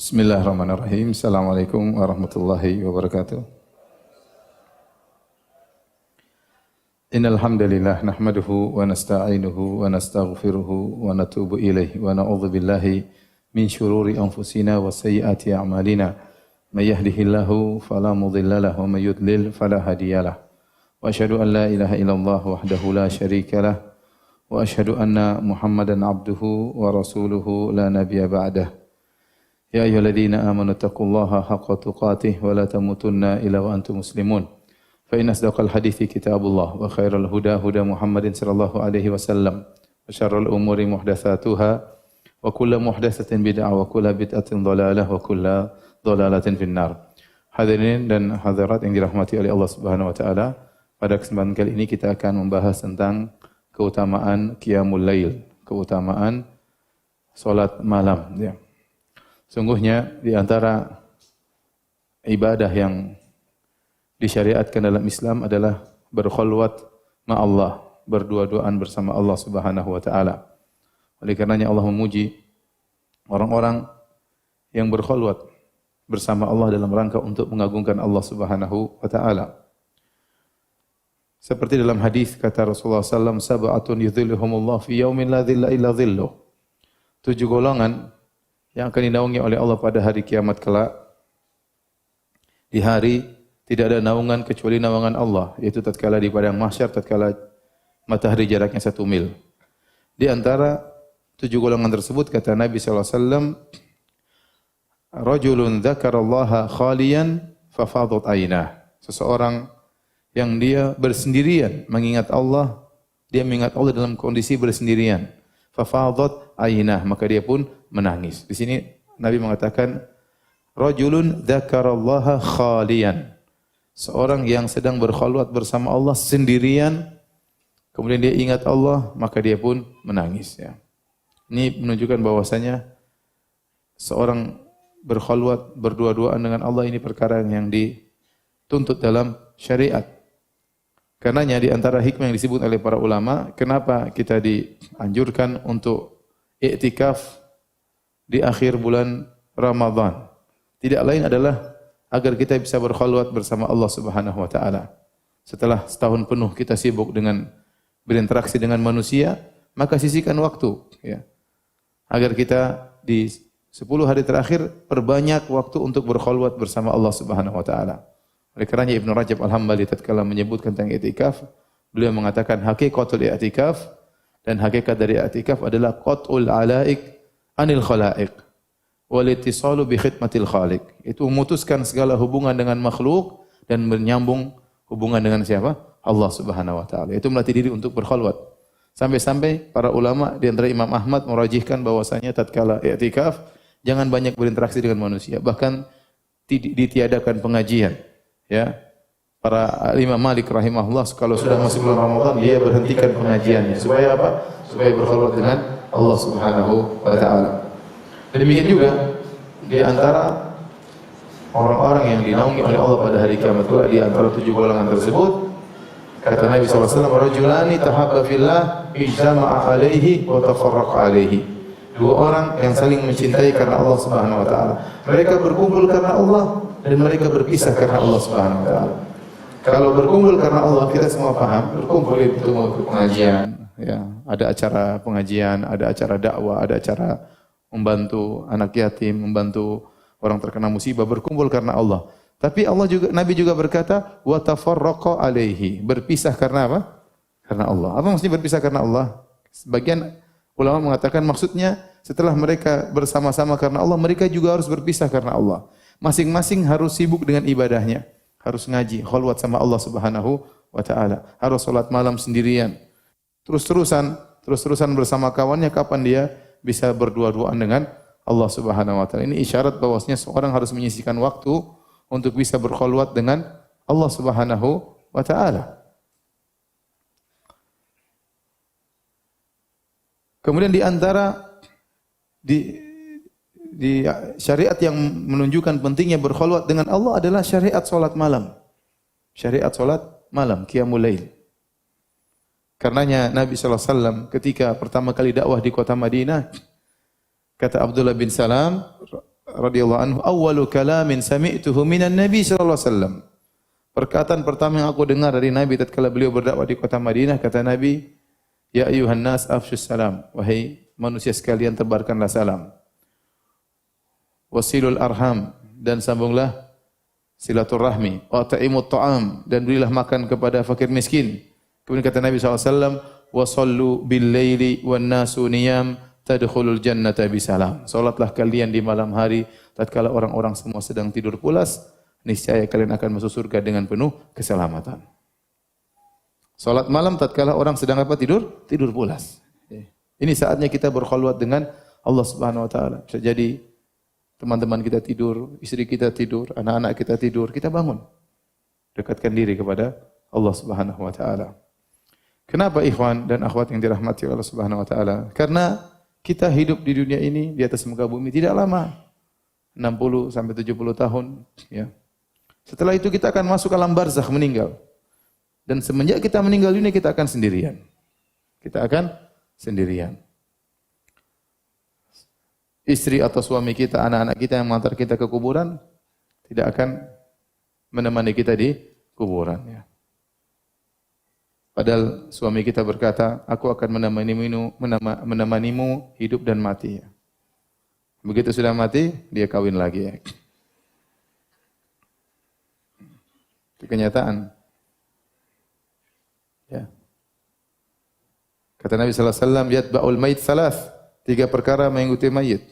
Bismillahirrahmanirrahim. Assalamualaikum warahmatullahi wabarakatuh. Innal hamdalillah nahmaduhu wa nasta'inuhu wa nastaghfiruhu wa natubu ilaihi wa na'udzu billahi min shururi anfusina wa sayyiati a'malina. May yahdihillahu fala mudilla lahu wa may yudlil fala hadiyalah. Wa asyhadu an la ilaha illallah wahdahu la syarika lah wa asyhadu anna Muhammadan abduhu wa rasuluhu la nabiyya ba'dah. Ya ayyuhalladzina amanu taqullaha haqqa tuqatih wa la tamutunna illa wa antum muslimun. Fa inna asdaqal hadithi kitabullah wa khairal huda huda Muhammadin sallallahu alaihi wasallam wa syarrul umuri muhdatsatuha wa kullu muhdatsatin bid'ah wa kullu bid'atin dhalalah wa kullu dhalalatin finnar. Hadirin dan hadirat yang dirahmati oleh Allah Subhanahu wa taala, pada kesempatan kali ini kita akan membahas tentang keutamaan qiyamul lail, keutamaan salat malam ya. Sungguhnya di antara ibadah yang disyariatkan dalam Islam adalah berkhulwat ma Allah, berdua-duaan bersama Allah Subhanahu wa taala. Oleh karenanya Allah memuji orang-orang yang berkhulwat bersama Allah dalam rangka untuk mengagungkan Allah Subhanahu wa taala. Seperti dalam hadis kata Rasulullah sallallahu alaihi wasallam, sab'atun yudhilluhumullah fi yaumin la dhilla illa dhilluh. 7 golongan yang akan dinaungi oleh Allah pada hari kiamat kelak. Di hari tidak ada naungan kecuali naungan Allah, yaitu tatkala di padang mahsyar, tatkala matahari jaraknya 1 mil. Di antara 7 golongan tersebut kata Nabi sallallahu alaihi wasallam, rajulun dzakarallaha khaliyan fafadat ainah. Seseorang yang dia bersendirian mengingat Allah, dia mengingat Allah dalam kondisi bersendirian. Fafadat ainah, maka dia pun menangis. Di sini Nabi mengatakan rajulun dzakarallaha khaliyan. Seorang yang sedang berkhulwat bersama Allah sendirian, kemudian dia ingat Allah, maka dia pun menangis ya. Ini menunjukkan bahwasanya seorang berkhulwat berdua-duaan dengan Allah ini perkara yang dituntut dalam syariat. Karenanya di antara hikmah yang disebut oleh para ulama, kenapa kita dianjurkan untuk i'tikaf di akhir bulan Ramadan. Tidak lain adalah agar kita bisa berkhulwat bersama Allah Subhanahu wa taala. Setelah setahun penuh kita sibuk dengan berinteraksi dengan manusia, maka sisihkan waktu ya. Agar kita di 10 hari terakhir perbanyak waktu untuk berkhulwat bersama Allah Subhanahu wa taala. Oleh karenanya Ibnu Rajab Al-Hambali tatkala menyebutkan tentang i'tikaf, beliau mengatakan hakikatul i'tikaf, dan hakikat dari i'tikaf adalah qat'ul alaik anil khalaiq wal ittisalu bi khidmatil khaliq. Itu memutuskan segala hubungan dengan makhluk dan menyambung hubungan dengan siapa? Allah Subhanahu wa taala. Itu melatih diri untuk berkhulwat. Sampai-sampai para ulama di antara Imam Ahmad merajihkan bahwasanya tatkala i'tikaf jangan banyak berinteraksi dengan manusia, bahkan ditiadakan pengajian. Ya. Para Imam Malik rahimahullah kalau sudah masuk bulan Ramadan dia berhentikan pengajiannya. Supaya apa? Supaya berkhulwat dengan Allah Subhanahu wa taala. Demikian juga di antara orang-orang yang dinaungi oleh Allah pada hari kiamat kelak, di antara 7 golongan tersebut kata Nabi sallallahu alaihi wasallam, rajulani tahabba fillah ijtama'a alaihi wa tafarraqa alaihi. 2 orang yang saling mencintai karena Allah Subhanahu wa taala. Mereka berkumpul karena Allah dan mereka berpisah karena Allah Subhanahu wa taala. Kalau berkumpul karena Allah, kita semua paham, berkumpul itu mengikuti pengajian, ya, ada acara pengajian, ada acara dakwah, ada acara membantu anak yatim, membantu orang terkena musibah, berkumpul karena Allah. Tapi Allah juga, Nabi juga berkata, wa tafarraqa alaihi, berpisah karena apa? Karena Allah. Apa maksudnya berpisah karena Allah? Sebagian ulama mengatakan maksudnya setelah mereka bersama-sama karena Allah, mereka juga harus berpisah karena Allah. Masing-masing harus sibuk dengan ibadahnya, harus ngaji, khulwat sama Allah Subhanahu wa taala, harus salat malam sendirian. Terus-terusan bersama kawannya, kapan dia bisa berdua-duaan dengan Allah Subhanahu wa taala. Ini isyarat bahwasanya seorang harus menyisihkan waktu untuk bisa berkhulwat dengan Allah Subhanahu wa taala. Kemudian di antara di syariat yang menunjukkan pentingnya berkhulwat dengan Allah adalah syariat salat malam. Syariat salat malam, qiyamul lail. Karenanya Nabi sallallahu alaihi wasallam ketika pertama kali dakwah di kota Madinah, kata Abdullah bin Salam radhiyallahu anhu, "Awwalu kalamin sami'tuhu minan Nabi sallallahu alaihi wasallam." Perkataan pertama yang aku dengar dari Nabi tatkala beliau berdakwah di kota Madinah, kata Nabi, "Ya ayyuhan nas afshus salam." Wahai manusia sekalian, tebarkanlah salam. "Wasilul arham." Dan sambunglah silaturahmi. "Wa ta'imut ta'am." Dan berilah makan kepada fakir miskin. Kemudian kata Nabi SAW, "Wa sallu bil laili wan nasu niyam tadkhulul jannata bisalam." Salatlah kalian di malam hari tatkala orang-orang semua sedang tidur pulas, niscaya kalian akan masuk surga dengan penuh keselamatan. Salat malam tatkala orang sedang apa? Tidur pulas. Ini saatnya kita berkhulwat dengan Allah Subhanahu wa taala. Bisa jadi teman-teman kita tidur, istri kita tidur, anak-anak kita tidur, kita bangun. Dekatkan diri kepada Allah Subhanahu wa taala. Kenapa ikhwan dan akhwat yang dirahmati Allah Subhanahu wa taala? Karena kita hidup di dunia ini di atas muka bumi tidak lama. 60 sampai 70 tahun, ya. Setelah itu kita akan masuk alam barzakh, meninggal. Dan semenjak kita meninggal dunia kita akan sendirian. Kita akan sendirian. Istri atau suami kita, anak-anak kita yang mengantar kita ke kuburan tidak akan menemani kita di kuburan, ya. Padahal suami kita berkata, "Aku akan menemanimu hidup dan mati." Begitu sudah mati, dia kawin lagi. Itu kenyataan. Ya. Kata Nabi sallallahu alaihi wasallam, "Yatba'ul mayit salas." 3 perkara mengikuti mayit.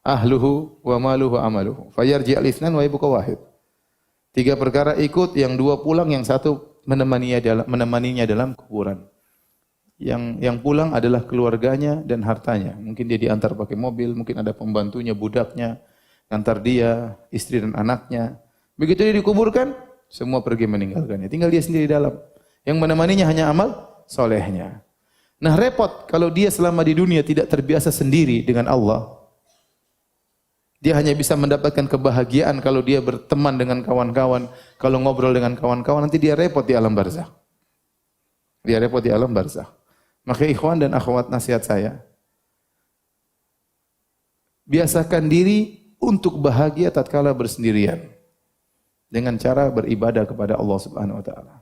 Ahluhu wa maluhu wa amaluhu. Fayarji al-itsnan wa yabqa wahid. 3 perkara ikut, yang 2 pulang, yang 1 menemaninya dalam kuburan. Yang pulang adalah keluarganya dan hartanya. Mungkin dia diantar pakai mobil, mungkin ada pembantunya, budaknya, antar dia, istri dan anaknya. Begitu dia dikuburkan, semua pergi meninggalkannya. Tinggal dia sendiri dalam. Yang menemaninya hanya amal solehnya. Nah, repot kalau dia selama di dunia tidak terbiasa sendiri dengan Allah. Dia hanya bisa mendapatkan kebahagiaan kalau dia berteman dengan kawan-kawan, kalau ngobrol dengan kawan-kawan, nanti dia repot di alam barzakh. Dia repot di alam barzakh. Maka ikhwan dan akhwat, nasihat saya, biasakan diri untuk bahagia tatkala bersendirian dengan cara beribadah kepada Allah Subhanahu wa taala.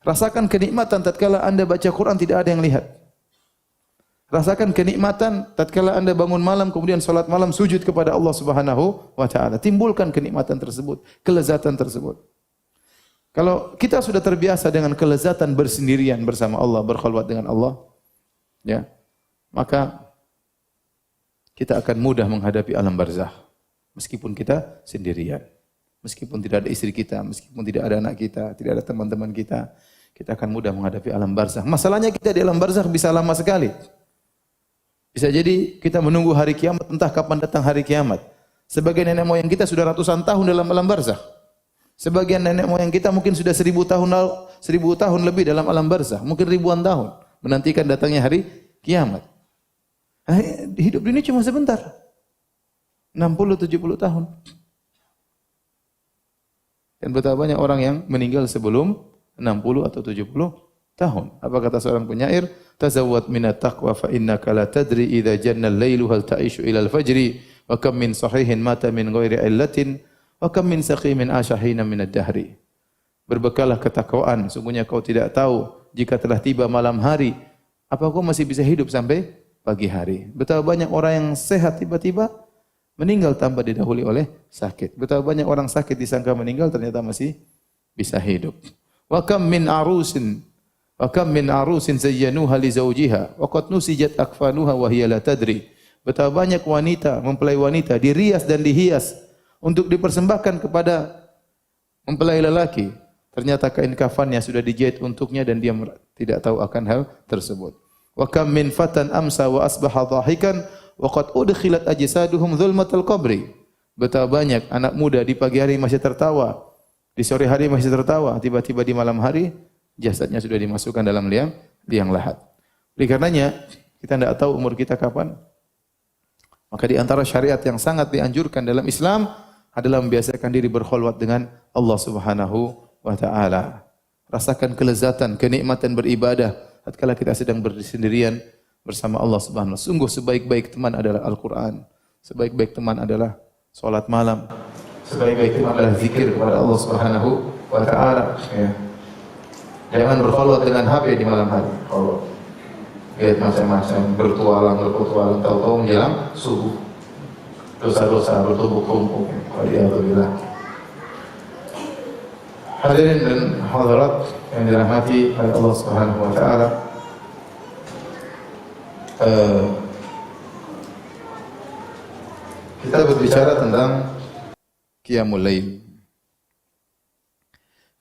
Rasakan kenikmatan tatkala Anda baca Quran tidak ada yang lihat. Rasakan kenikmatan tatkala Anda bangun malam kemudian salat malam sujud kepada Allah Subhanahu wa taala. Timbulkan kenikmatan tersebut, kelezatan tersebut. Kalau kita sudah terbiasa dengan kelezatan bersendirian bersama Allah, berkhulwat dengan Allah, ya, maka kita akan mudah menghadapi alam barzakh meskipun kita sendirian. Meskipun tidak ada istri kita, meskipun tidak ada anak kita, tidak ada teman-teman kita, kita akan mudah menghadapi alam barzakh. Masalahnya kita di alam barzakh bisa lama sekali. Bisa jadi kita menunggu hari kiamat, entah kapan datang hari kiamat. Sebagian nenek moyang kita sudah ratusan tahun dalam alam barzakh. Sebagian nenek moyang kita mungkin sudah 1000 tahun lebih dalam alam barzakh, mungkin ribuan tahun menantikan datangnya hari kiamat. Nah, hidup ini cuma sebentar. 60-70 tahun. Dan betapa banyak orang yang meninggal sebelum 60 atau 70 tahun. Apa kata seorang penyair? Tazawwad minat taqwa fa innaka la tadri idza janna al-lailu hal ta'ishu ila al-fajri wa kam min sahihin mata min ghairi illatin wa kam min saqimin ashahina min ad-dahri. Berbekallah ketakwaan, sungguhnya kau tidak tahu jika telah tiba malam hari, apa kau masih bisa hidup sampai pagi hari. Betapa banyak orang yang sehat tiba-tiba meninggal tanpa didahului oleh sakit. Betapa banyak orang sakit disangka meninggal ternyata masih bisa hidup. Wa kam min arusin zayyanuha li zawjiha wa qad nusijat akfanuha wa hiya la tadri. Betapa banyak wanita, mempelai wanita dirias dan dihias untuk dipersembahkan kepada mempelai lelaki. Ternyata kain kafannya sudah dijahit untuknya dan dia tidak tahu akan hal tersebut. Wa kam min fatan amsa wa asbaha dhahikan wa qad udkhilat ajsaduhum zulmatal qabri. Betapa banyak anak muda di pagi hari masih tertawa, di sore hari masih tertawa, tiba-tiba di malam hari jasadnya sudah dimasukkan dalam liang lahat. Oleh karenanya, kita tidak tahu umur kita kapan. Maka di antara syariat yang sangat dianjurkan dalam Islam adalah membiasakan diri berkhulwat dengan Allah Subhanahu wa taala. Rasakan kelezatan, kenikmatan beribadah tatkala kita sedang bersendirian bersama Allah Subhanahu wa taala. Sungguh sebaik-baik teman adalah Al-Qur'an. Sebaik-baik teman adalah salat malam. Sebaik-baik itu adalah zikir kepada Allah Subhanahu wa taala, ya. Jangan berkhulwat dengan HP di malam hari. Kalau lihat macam-macam, bertualang, tahu-tahu menjelang subuh. Dosa-dosa bertumpuk-tumpuk. Waliyadzubillah. Hadirin dan hadirat yang dirahmati oleh Allah Subhanahu wa taala. Kita berbicara tentang Qiyamul Lail.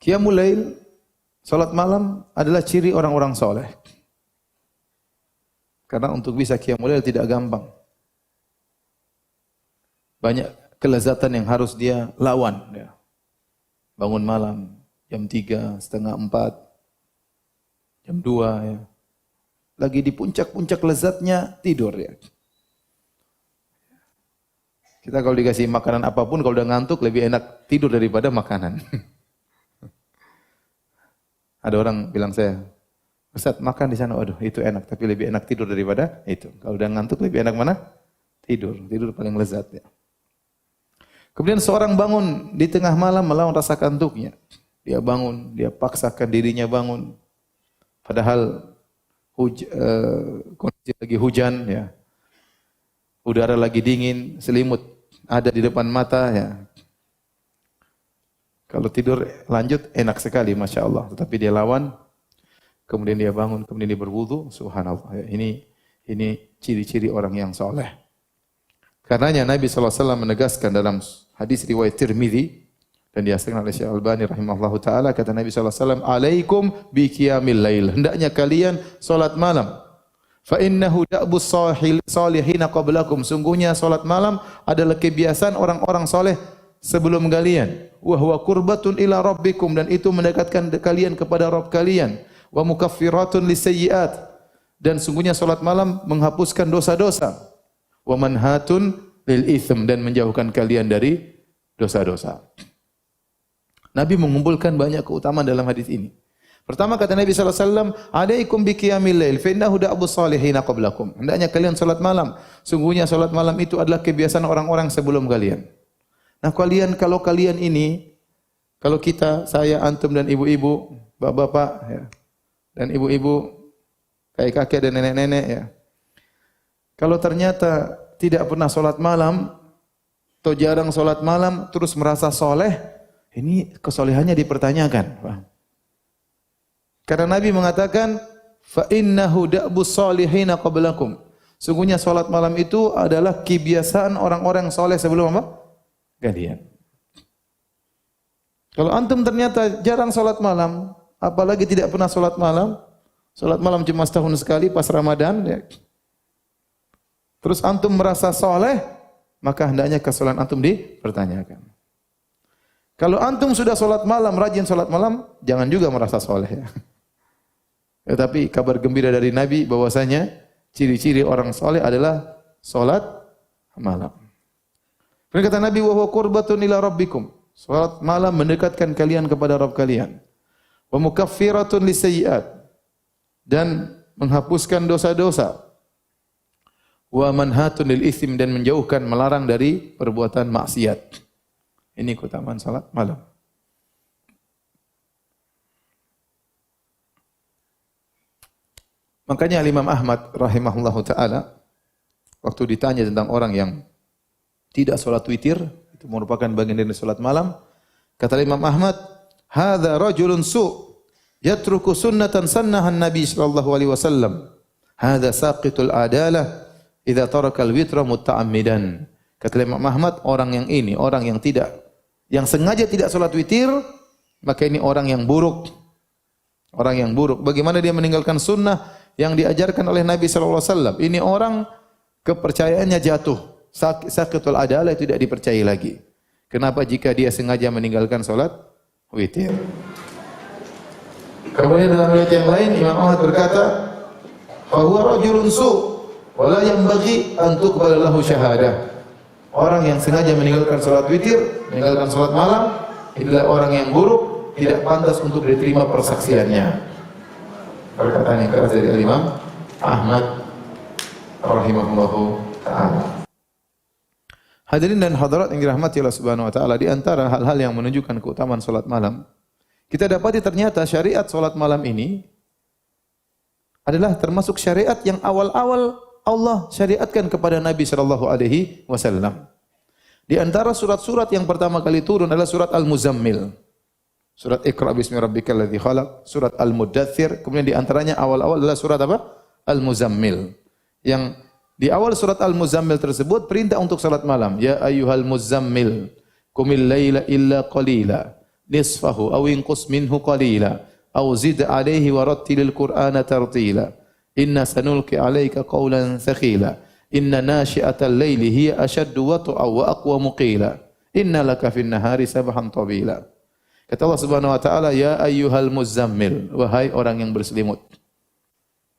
Qiyamul Lail, salat malam adalah ciri orang-orang soleh. Karena untuk bisa Qiyamul Lail tidak gampang. Banyak kelezatan yang harus dia lawan. Ya. Bangun malam, jam 3, setengah 4, jam 2. Ya. Lagi di puncak-puncak lezatnya, tidur. Ya. Kita kalau dikasih makanan apapun, kalau udah ngantuk lebih enak tidur daripada makanan. Ada orang bilang saya, Ustaz makan di sana, waduh itu enak, tapi lebih enak tidur daripada itu. Kalau udah ngantuk lebih enak mana? Tidur paling lezat ya. Kemudian seorang bangun di tengah malam melawan rasa kantuknya. Dia bangun, dia paksakan dirinya bangun. Padahal kondisi lagi hujan ya. Udara lagi dingin, selimut ada di depan mata ya. Kalau tidur lanjut enak sekali Masya Allah. Tetapi dia lawan, kemudian dia bangun, kemudian dia berwudu, subhanallah. Ya, ini ciri-ciri orang yang soleh. Karenanya Nabi SAW menegaskan dalam hadis riwayat Tirmidzi dan dihasilkan oleh Syekh Albani rahimahullahu taala, kata Nabi SAW, alaikum bi qiyamil lail. Hendaknya kalian salat malam. Fa innahu da'bus salihina qablakum. Sungguhnya salat malam adalah kebiasaan orang-orang soleh sebelum kalian. Wa huwa qurbatun ila rabbikum, dan itu mendekatkan kalian kepada Rabb kalian. Wa mukaffiratun lisayyi'at, dan sungguhnya salat malam menghapuskan dosa-dosa. Wa manhatun lil itsm, dan menjauhkan kalian dari dosa-dosa. Nabi mengumpulkan banyak keutamaan dalam hadis ini. Pertama kata Nabi SAW, alaikum bi qiyamil lail, fa innahu da'bus salihina qablakum. Hendaknya kalian salat malam. Sungguhnya salat malam itu adalah kebiasaan orang-orang sebelum kalian. Nah kalau kalian ini, kalau kita, saya, antum dan ibu-ibu, bapak-bapak ya, dan ibu-ibu, kakek-kakek dan nenek-nenek ya. Kalau ternyata tidak pernah salat malam atau jarang salat malam terus merasa soleh, ini kesolehannya dipertanyakan. Paham? Karena Nabi mengatakan, fa innahu da'bus salihina qablakum. Sungguhnya salat malam itu adalah kebiasaan orang-orang soleh sebelum apa? Kalian. Kalau antum ternyata jarang salat malam, apalagi tidak pernah salat malam cuma setahun sekali pas Ramadan, ya. Terus antum merasa soleh, maka hendaknya kesolehan antum dipertanyakan. Kalau antum sudah salat malam, rajin salat malam, jangan juga merasa soleh ya. Tetapi kabar gembira dari Nabi bahwasanya ciri-ciri orang soleh adalah salat malam. Dan kata Nabi, wa huwa qurbatun ila rabbikum. Salat malam mendekatkan kalian kepada Rabb kalian. Wa mukaffiratun lisayyi'at, dan menghapuskan dosa-dosa. Wa manhatun lil itsm, dan menjauhkan, melarang dari perbuatan maksiat. Ini keutamaan salat malam. Makanya Imam Ahmad rahimahullahu taala waktu ditanya tentang orang yang tidak salat witir, itu merupakan bagian dari salat malam, kata Imam Ahmad, hadza rajulun su' yatruku sunnatan sannahan Nabi sallallahu alaihi wasallam. Hadza saqitul adalah idza taraka al-witra muta'ammidan. Kata Imam Ahmad, orang yang sengaja tidak salat witir, maka ini orang yang buruk. Orang yang buruk. Bagaimana dia meninggalkan sunnah yang diajarkan oleh Nabi sallallahu alaihi wasallam? Ini orang kepercayaannya jatuh. Saqitul adalah tidak dipercayai lagi. Kenapa jika dia sengaja meninggalkan salat witir? Kemudian dalam riwayat yang lain Imam Ahmad berkata, fa huwa rajulun su' wala yanbaghi an tuqbala lahu syahadah. Orang yang sengaja meninggalkan salat witir, meninggalkan salat malam, adalah orang yang buruk, tidak pantas untuk diterima persaksiannya. Perkataan yang keras dari Imam Ahmad rahimahullahu taala. Hadirin dan hadirat yang dirahmati Allah Subhanahu wa taala, di antara hal-hal yang menunjukkan keutamaan salat malam, kita dapati ternyata syariat salat malam ini adalah termasuk syariat yang awal-awal Allah syariatkan kepada Nabi sallallahu alaihi wasallam. Di antara surat-surat yang pertama kali turun adalah surat Al-Muzammil. Surat Iqra bismi rabbikal ladzi khalaq, surat Al-Muddatsir, kemudian di antaranya awal-awal adalah surat apa? Al-Muzammil. Yang di awal surat Al-Muzammil tersebut perintah untuk salat malam. Ya ayyuhal muzammil, qumil laila illa qalila, nisfahu aw inqus minhu qalila, aw zid alaihi wa rattilil qur'ana tartila. Inna sanulqi 'alaika qawlan thaqila. Inna nashi'atal laili hiya ashaddu wat'a wa aqwamu qila. Inna laka fin nahari sabhan tawila. Kata Allah Subhanahu wa taala, ya ayyuhal muzammil, wahai orang yang berselimut.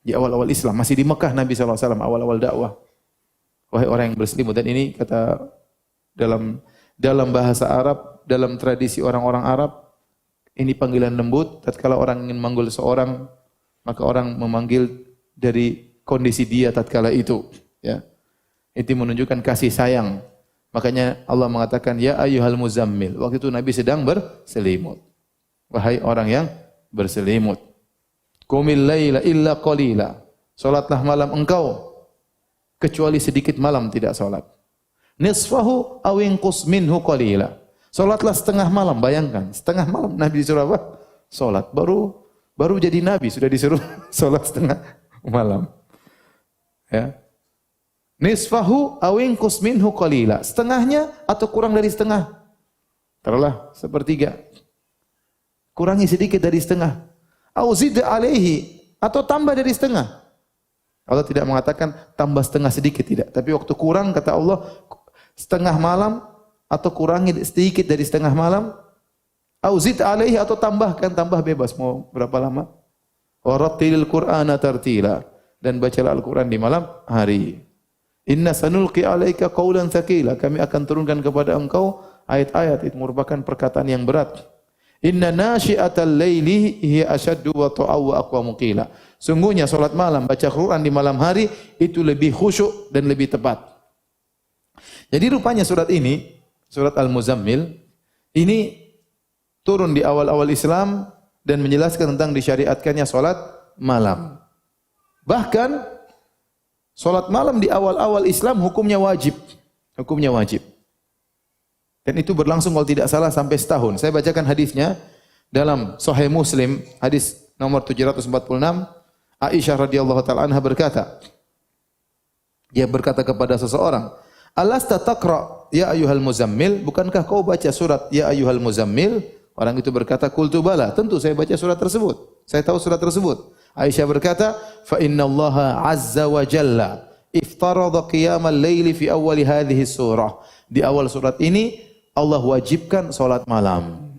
Di awal-awal Islam, masih di Mekah Nabi sallallahu alaihi wasallam, awal-awal dakwah. Wahai orang yang berselimut, dan ini kata dalam bahasa Arab, dalam tradisi orang-orang Arab, ini panggilan lembut. Tatkala orang ingin memanggil seorang, maka orang memanggil dari kondisi dia tatkala itu, ya. Itu menunjukkan kasih sayang. Makanya Allah mengatakan ya ayyuhal muzammil. Waktu itu Nabi sedang berselimut. Wahai orang yang berselimut. Qumil laila illa qalila. Salatlah malam engkau kecuali sedikit malam tidak salat. Nisfahu aw inqus minhu qalila. Salatlah setengah malam, bayangkan, setengah malam Nabi disuruh apa? Salat. Baru jadi nabi sudah disuruh salat setengah malam. Ya. Nisfahu aw inqus minhu qalila. Setengahnya atau kurang dari setengah. Taruhlah sepertiga. Kurangi sedikit dari setengah. Au zid alaihi, atau tambah dari setengah. Allah tidak mengatakan tambah setengah sedikit, tidak. Tapi waktu kurang kata Allah setengah malam atau kurangi sedikit dari setengah malam. Au zid alaihi, atau tambahkan, tambah bebas mau berapa lama. Wa rattilil qur'ana tartila, dan bacalah Al-Qur'an di malam hari. Inna sanulqi alaika qawlan tsaqila, kami akan turunkan kepada engkau ayat-ayat itu merupakan perkataan yang berat. Inna nashi'atal laili hiya ashaddu wa ta'aw wa aqwamu qila. Sungguhnya salat malam, baca Quran di malam hari itu lebih khusyuk dan lebih tepat. Jadi rupanya surat ini, surat Al-Muzammil, ini turun di awal-awal Islam dan menjelaskan tentang disyariatkannya salat malam. Bahkan salat malam di awal-awal Islam hukumnya wajib. Hukumnya wajib. Dan itu berlangsung kalau tidak salah sampai setahun. Saya bacakan hadisnya dalam Sahih Muslim, hadis nomor 746. Aisyah radhiyallahu taala anha berkata, dia berkata kepada seseorang, "Alasta taqra ya ayyuhal muzammil? Bukankah kau baca surat ya ayyuhal muzammil?" Orang itu berkata, "Qultu bala." Tentu saya baca surat tersebut. Saya tahu surat tersebut. Aisyah berkata, "Fa innallaha azza wa jalla iftarada qiyamal laili fi awwali hadhihi surah." Di awal surat ini Allah wajibkan salat malam.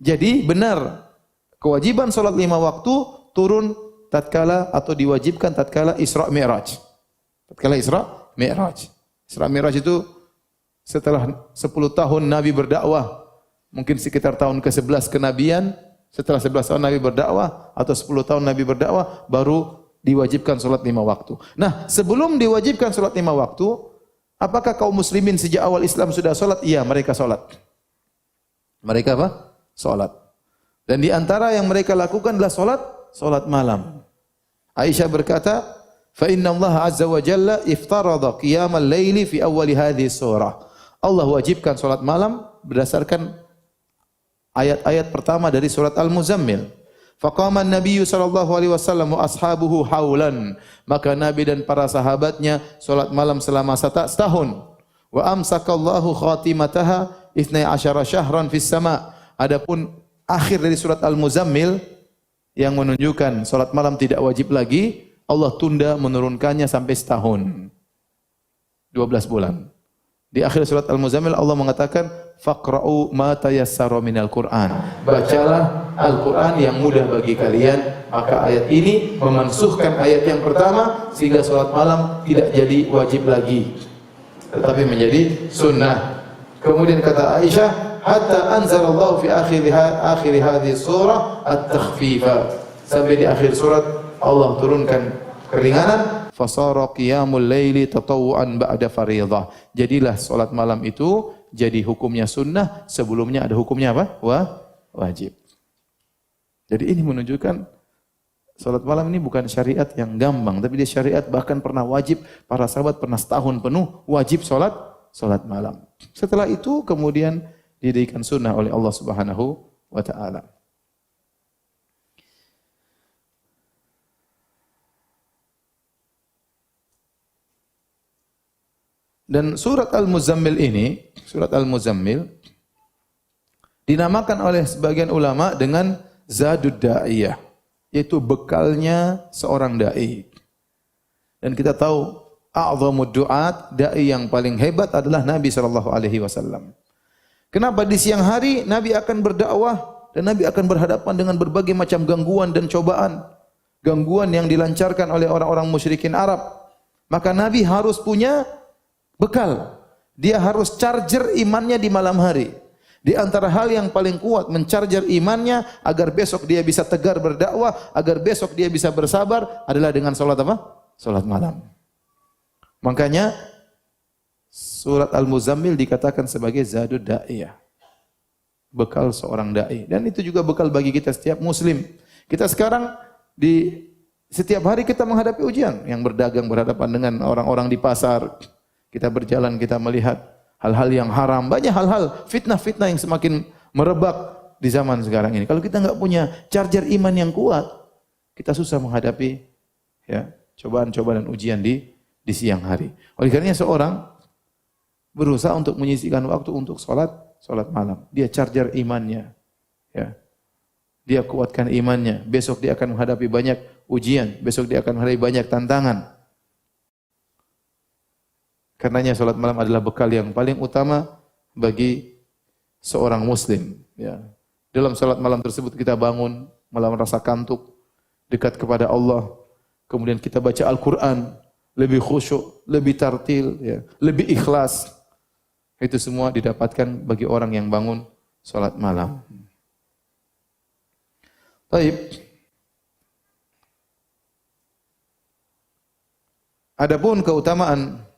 Jadi benar kewajiban salat 5 waktu turun tatkala atau diwajibkan tatkala Isra Mi'raj. Tatkala Isra Mi'raj. Isra Mi'raj itu setelah 10 tahun Nabi berdakwah, mungkin sekitar tahun ke-11 kenabian, setelah 11 tahun Nabi berdakwah atau 10 tahun Nabi berdakwah baru diwajibkan salat 5 waktu. Nah, sebelum diwajibkan salat 5 waktu, apakah kaum muslimin sejak awal Islam sudah salat? Iya, mereka salat. Mereka apa? Salat. Dan di antara yang mereka lakukan adalah salat malam. Aisyah berkata, "Fa inna Allah azza wa jalla iftarada qiyamal laili fi awwali hadhihi surah." Allah wajibkan salat malam berdasarkan ayat-ayat pertama dari surat Al-Muzammil. Faqama an-nabiy sallallahu alaihi wasallam wa ashabuhu haulan. Maka Nabi dan para sahabatnya salat malam selama setahun. Wa amsakallahu khatimataha 12 syahran fis sama. Adapun akhir dari surat Al-Muzammil yang menunjukkan salat malam tidak wajib lagi, Allah tunda menurunkannya sampai setahun. 12 bulan. Di akhir surat Al-Muzammil Allah mengatakan faqra'u ma tayassara minal Qur'an. Bacalah Al-Qur'an yang mudah bagi kalian. Maka ayat ini memansuhkan ayat yang pertama sehingga salat malam tidak jadi wajib lagi tetapi menjadi sunnah. Kemudian kata Aisyah, hatta anzalallahu fi akhir hadhihi surah at-takhfifa. Sampai di akhir surat Allah turunkan keringanan. fasara qiyamul laili tatawwuan ba'da fardhah. Jadilah salat malam itu jadi hukumnya sunnah, sebelumnya ada hukumnya apa? Wajib. Jadi ini menunjukkan salat malam ini bukan syariat yang gampang, tapi dia syariat bahkan pernah wajib, para sahabat pernah setahun penuh wajib salat malam. Setelah itu kemudian didirikan sunnah oleh Allah Subhanahu wa taala. Dan surat Al-Muzammil ini, surat Al-Muzammil dinamakan oleh sebagian ulama dengan Zadud Da'iyah, yaitu bekalnya seorang dai. Dan kita tahu a'zamud du'at, dai yang paling hebat adalah Nabi sallallahu alaihi wasallam. Kenapa di siang hari Nabi akan berdakwah dan Nabi akan berhadapan dengan berbagai macam gangguan dan cobaan, gangguan yang dilancarkan oleh orang-orang musyrikin Arab. Maka Nabi harus punya bekal. Dia harus charger imannya di malam hari. Di antara hal yang paling kuat mencharger imannya agar besok dia bisa tegar berdakwah, agar besok dia bisa bersabar adalah dengan salat apa? Salat malam. Makanya surat Al-Muzammil dikatakan sebagai Zadud Da'iyah. Bekal seorang dai. Dan itu juga bekal bagi kita setiap muslim. Kita sekarang di setiap hari kita menghadapi ujian, yang berdagang berhadapan dengan orang-orang di pasar. Kita berjalan, kita melihat hal-hal yang haram, banyak hal-hal fitnah-fitnah yang semakin merebak di zaman sekarang ini. Kalau kita enggak punya charger iman yang kuat, kita susah menghadapi ya cobaan-cobaan dan ujian di siang hari. Oleh karenanya seorang berusaha untuk menyisihkan waktu untuk salat malam. Dia charger imannya. Ya. Dia kuatkan imannya. Besok dia akan menghadapi banyak ujian, besok dia akan menghadapi banyak tantangan. Karenanya salat malam adalah bekal yang paling utama bagi seorang muslim. Ya. Dalam salat malam tersebut kita bangun malam rasa kantuk, dekat kepada Allah. Kemudian kita baca Al-Quran, lebih khusyuk, lebih tartil, ya, lebih ikhlas. Itu semua didapatkan bagi orang yang bangun salat malam. Baik. Adapun keutamaan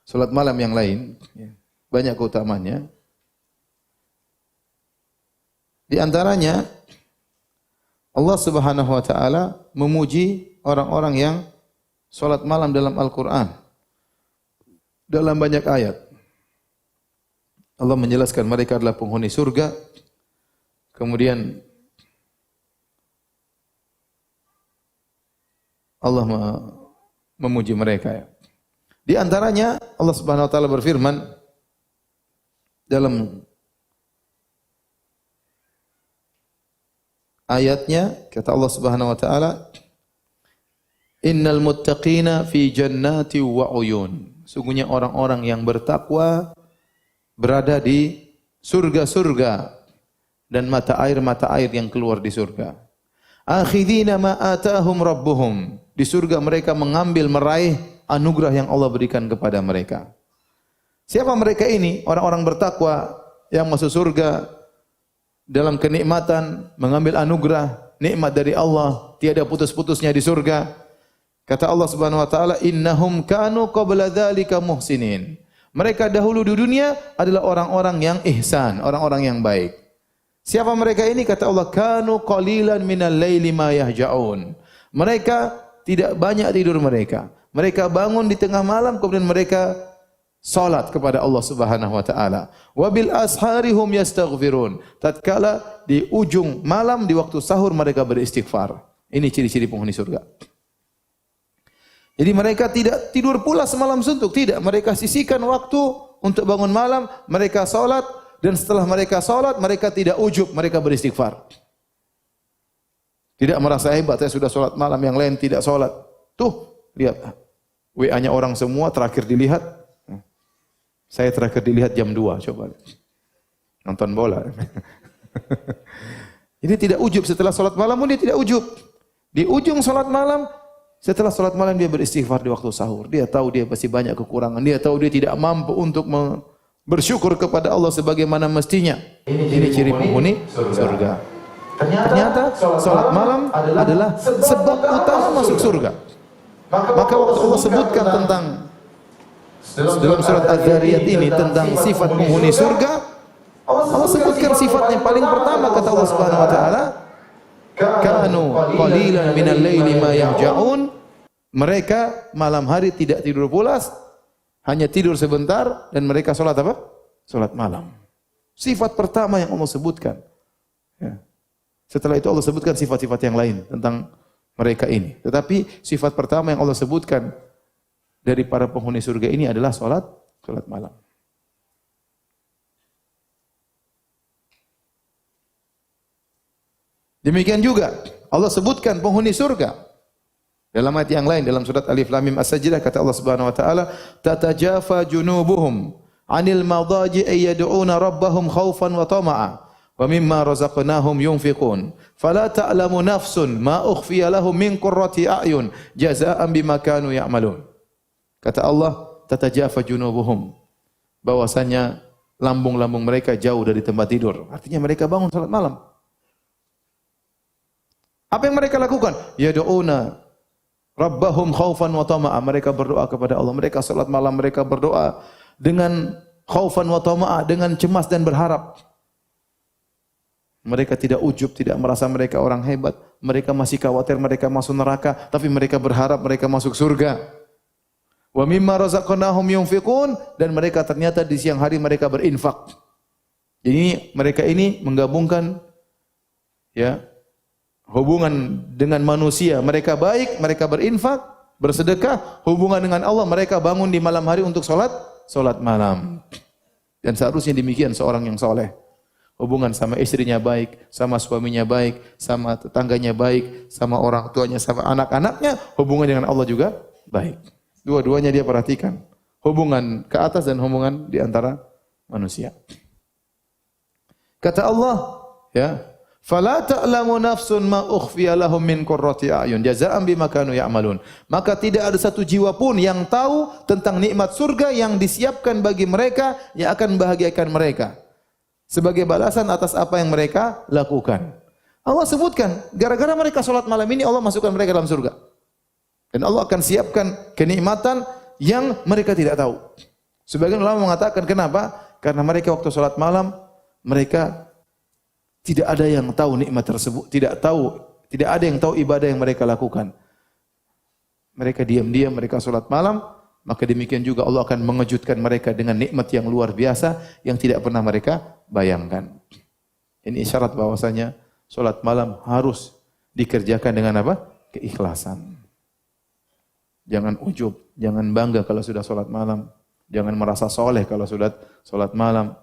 salat malam yang lain, banyak keutamaannya. Di antaranya, Allah Subhanahu wa taala memuji orang-orang yang salat malam dalam Al-Quran. Dalam banyak ayat. Allah menjelaskan mereka adalah penghuni surga. Kemudian Allah memuji mereka. Di antaranya Allah Subhanahu wa taala berfirman dalam ayatnya, kata Allah Subhanahu wa taala, "Innal muttaqina fi jannati wa uyun." Sungguhnya orang-orang yang bertakwa berada di surga-surga dan mata air yang keluar di surga. Akhidina ma atahum rabbuhum. Di surga mereka mengambil, meraih anugerah yang Allah berikan kepada mereka. Siapa mereka ini? Orang-orang bertakwa yang masuk surga dalam kenikmatan, mengambil anugerah, nikmat dari Allah, tiada putus-putusnya di surga. Kata Allah Subhanahu wa taala, "Innahum kanu qabla dzalika muhsinin." Mereka dahulu di dunia adalah orang-orang yang ihsan, orang-orang yang baik. Siapa mereka ini? Kata Allah, "Kanu qalilan minal laili ma yahja'un." Mereka tidak banyak tidur mereka. Mereka bangun di tengah malam, kemudian mereka salat kepada Allah Subhanahu wa taala. Wa bil asharihum yastaghfirun. Tatkala di ujung malam di waktu sahur mereka beristighfar. Ini ciri-ciri penghuni surga. Jadi mereka tidak tidur pula semalam suntuk, tidak. Mereka sisihkan waktu untuk bangun malam, mereka salat, dan setelah mereka salat mereka tidak ujub, mereka beristighfar. Tidak merasa hebat, saya sudah salat malam, yang lain tidak salat. Tuh, lihat, WA-nya orang semua terakhir dilihat. Saya terakhir dilihat jam 2, coba. Nonton bola. Ini tidak ujub, setelah salat malam pun dia tidak ujub. Di ujung salat malam, setelah salat malam dia beristighfar di waktu sahur. Dia tahu dia pasti banyak kekurangan. Dia tahu dia tidak mampu untuk bersyukur kepada Allah sebagaimana mestinya. Ini ciri penghuni surga. Ternyata salat malam adalah sebab utama masuk surga. Maka waktu Allah sebutkan tentang dalam surat Az-Zariyat ini tentang sifat penghuni surga, Allah sebutkan sifatnya paling pertama kata Allah Subhanahu wa taala, kanu qalilan minal laili ma yahja'un. Mereka malam hari tidak tidur pulas, hanya tidur sebentar, dan mereka salat apa? Salat malam. Sifat pertama yang Allah sebutkan. Ya. Setelah itu Allah sebutkan sifat-sifat yang lain tentang mereka ini. Tetapi sifat pertama yang Allah sebutkan dari para penghuni surga ini adalah salat malam. Demikian juga Allah sebutkan penghuni surga dalam ayat yang lain, dalam surat Alif Lam Mim As-Sajdah, kata Allah Subhanahu wa taala, tatajafa junubuhum 'anil madaji'i yad'una rabbahum khaufan wa tama'a wa mimma razaqnahum yunfiqun fala ta'lamu nafsun ma ukhfiya lahum min qurrati a'yun jazaa'an bima kanu ya'malun. Kata Allah, tatajafa junubuhum, bahwasanya lambung-lambung mereka jauh dari tempat tidur. Artinya mereka bangun salat malam. Apa yang mereka lakukan? Yad'una Rabbahum khaufan wa tama'a. Mereka berdoa kepada Allah. Mereka salat malam, mereka berdoa dengan khaufan wa tama'a, dengan cemas dan berharap. Mereka tidak ujub, tidak merasa mereka orang hebat. Mereka masih khawatir mereka masuk neraka, tapi mereka berharap mereka masuk surga. Wa mimma razaqnahum yunfiqun, dan mereka ternyata di siang hari mereka berinfak. Jadi mereka ini menggabungkan ya hubungan dengan manusia, mereka baik, mereka berinfak, bersedekah, hubungan dengan Allah, mereka bangun di malam hari untuk salat malam. Dan seharusnya demikian seorang yang soleh. Hubungan sama istrinya baik, sama suaminya baik, sama tetangganya baik, sama orang tuanya, sama anak-anaknya, hubungan dengan Allah juga baik. Dua-duanya dia perhatikan. Hubungan ke atas dan hubungan di antara manusia. Kata Allah, ya, fala ta'lamu nafsun ma ukhfiya lahum min qurrati a'yun jazaa'an bima kanu ya'malun. Maka tidak ada satu jiwa pun yang tahu tentang nikmat surga yang disiapkan bagi mereka yang akan membahagiakan mereka sebagai balasan atas apa yang mereka lakukan. Allah sebutkan, gara-gara mereka salat malam ini Allah masukkan mereka dalam surga. Dan Allah akan siapkan kenikmatan yang mereka tidak tahu. Sebagian ulama mengatakan kenapa? Karena mereka waktu salat malam mereka tidak ada yang tahu nikmat tersebut, tidak ada yang tahu ibadah yang mereka lakukan. Mereka diam-diam, mereka salat malam, maka demikian juga Allah akan mengejutkan mereka dengan nikmat yang luar biasa yang tidak pernah mereka bayangkan. Ini isyarat bahwasanya salat malam harus dikerjakan dengan apa? Keikhlasan. Jangan ujub, jangan bangga kalau sudah salat malam, jangan merasa soleh kalau sudah salat malam.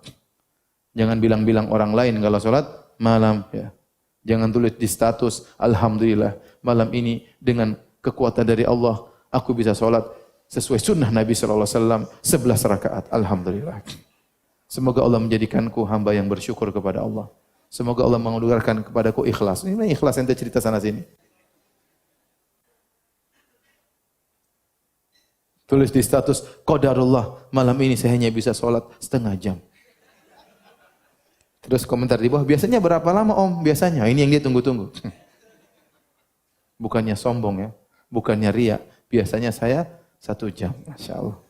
Jangan bilang-bilang orang lain kalau salat malam, ya. Jangan tulis di status, alhamdulillah malam ini dengan kekuatan dari Allah aku bisa salat sesuai sunnah Nabi sallallahu alaihi wasallam 11 rakaat. Alhamdulillah. Semoga Allah menjadikanku hamba yang bersyukur kepada Allah. Semoga Allah menganugerahkan kepadaku ikhlas. Ini ikhlas yang cerita sana sini. Tulis di status, qadarullah malam ini saya hanya bisa salat setengah jam. Terus komentar di bawah, biasanya berapa lama om? Biasanya, ini yang dia tunggu-tunggu. Bukannya sombong ya, bukannya riya. Biasanya saya 1 jam, Masya Allah.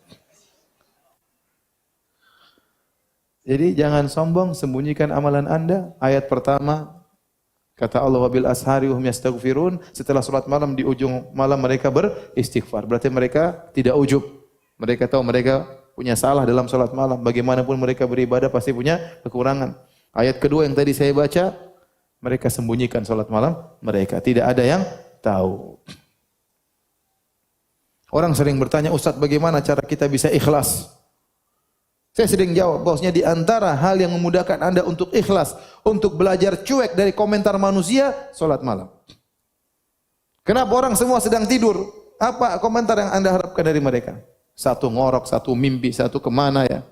Jadi jangan sombong, sembunyikan amalan anda. Ayat pertama, kata Allah, wabil ashari hum yastaghfirun. Setelah salat malam, di ujung malam mereka beristighfar. Berarti mereka tidak ujub. Mereka tahu mereka punya salah dalam salat malam. Bagaimanapun mereka beribadah pasti punya kekurangan. Ayat kedua yang tadi saya baca, mereka sembunyikan salat malam mereka. Tidak ada yang tahu. Orang sering bertanya, Ustaz bagaimana cara kita bisa ikhlas? Saya sering jawab, bahwasanya di antara hal yang memudahkan anda untuk ikhlas, untuk belajar cuek dari komentar manusia, salat malam. Kenapa orang semua sedang tidur? Apa komentar yang anda harapkan dari mereka? Satu ngorok, satu mimpi, satu kemana ya.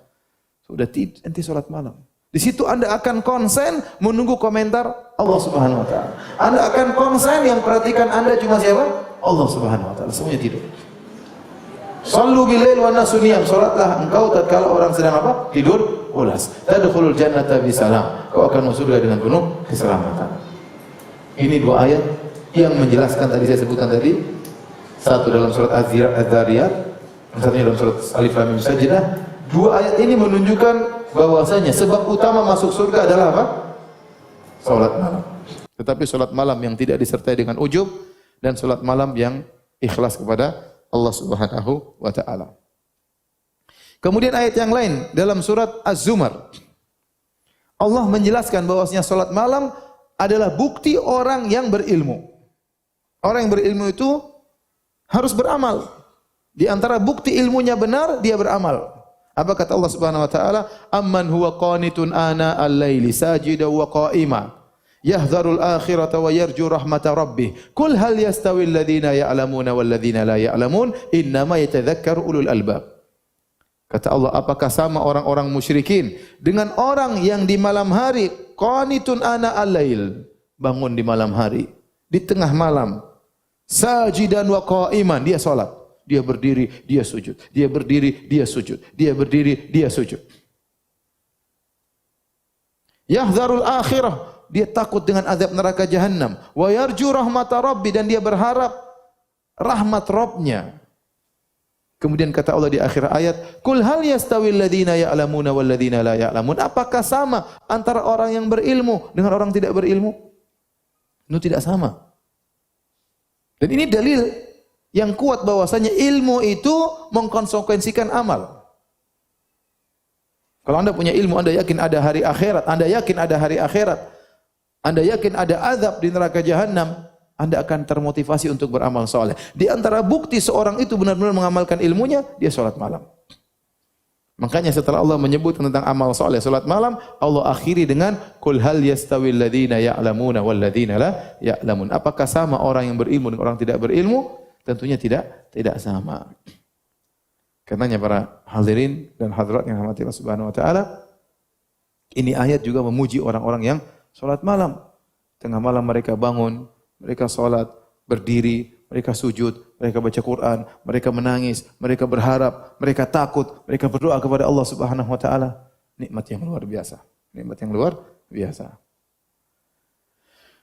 Sudah nanti salat malam. Di situ anda akan konsen menunggu komentar Allah Subhanahu wa taala. Anda akan konsen yang perhatikan anda cuma siapa? Allah Subhanahu wa taala. Semuanya tidur. Sallu bilail wa nasu niyam. Salatlah engkau tatkala orang sedang apa? Tidur pulas. Tadkhulul jannata bisalam. Kau akan masuk surga dengan penuh keselamatan. Ini 2 ayat yang menjelaskan tadi saya sebutkan tadi Satu dalam surat Az-Zariyat, satunya dalam surat Alif Lam Mim Sajdah. Dua ayat ini menunjukkan bahwasanya sebab utama masuk surga adalah apa? Salat malam. Tetapi salat malam yang tidak disertai dengan ujub dan salat malam yang ikhlas kepada Allah Subhanahu wa taala. Kemudian ayat yang lain dalam surat Az-Zumar, Allah menjelaskan bahwasanya salat malam adalah bukti orang yang berilmu. Orang yang berilmu itu harus beramal. Di antara bukti ilmunya benar, dia beramal. Apa kata Allah Subhanahu wa taala? Amman huwa qanitun ana al-laili sajidan wa qa'ima yahdharul akhirata wa yarju rahmata rabbih. Qul hal yastawi alladhina ya'lamuna wal ladzina la ya'lamun innama yatadhakkaru ulul albab. Kata Allah, apakah sama orang-orang musyrikin dengan orang yang di malam hari qanitun ana al-lail, bangun di malam hari, di tengah malam, sajidan wa qa'iman, dia salat, dia berdiri, dia sujud, dia berdiri, dia sujud, dia berdiri, dia sujud. Yahdharul akhirah, dia takut dengan azab neraka jahannam, wa yarju rahmata rabbi, dan dia berharap rahmat Rabbnya. Kemudian kata Allah di akhir ayat, "Qul hal yastawil ladzina ya'lamuna wal ladzina la ya'lamun?" Apakah sama antara orang yang berilmu dengan orang tidak berilmu? Itu tidak sama. Dan ini dalil yang kuat bahwasanya ilmu itu mengkonsekuensikan amal. Kalau Anda punya ilmu, Anda yakin ada hari akhirat, Anda yakin ada hari akhirat, Anda yakin ada azab di neraka jahannam, Anda akan termotivasi untuk beramal soleh. Di antara bukti seorang itu benar-benar mengamalkan ilmunya, dia sholat malam. Makanya setelah Allah menyebut tentang amal soleh, sholat malam, Allah akhiri dengan Qul hal yastawil ladzina ya'lamuna wal ladzina la ya'lamun. Apakah sama orang yang berilmu dengan orang tidak berilmu? Tentunya tidak sama. Karenanya para hadirin dan hadirat yang dirahmati Allah Subhanahu wa taala, ini ayat juga memuji orang-orang yang sholat malam. Tengah malam mereka bangun, mereka salat, berdiri, mereka sujud, mereka baca Quran, mereka menangis, mereka berharap, mereka takut, mereka berdoa kepada Allah Subhanahu wa taala. Nikmat yang luar biasa. Nikmat yang luar biasa.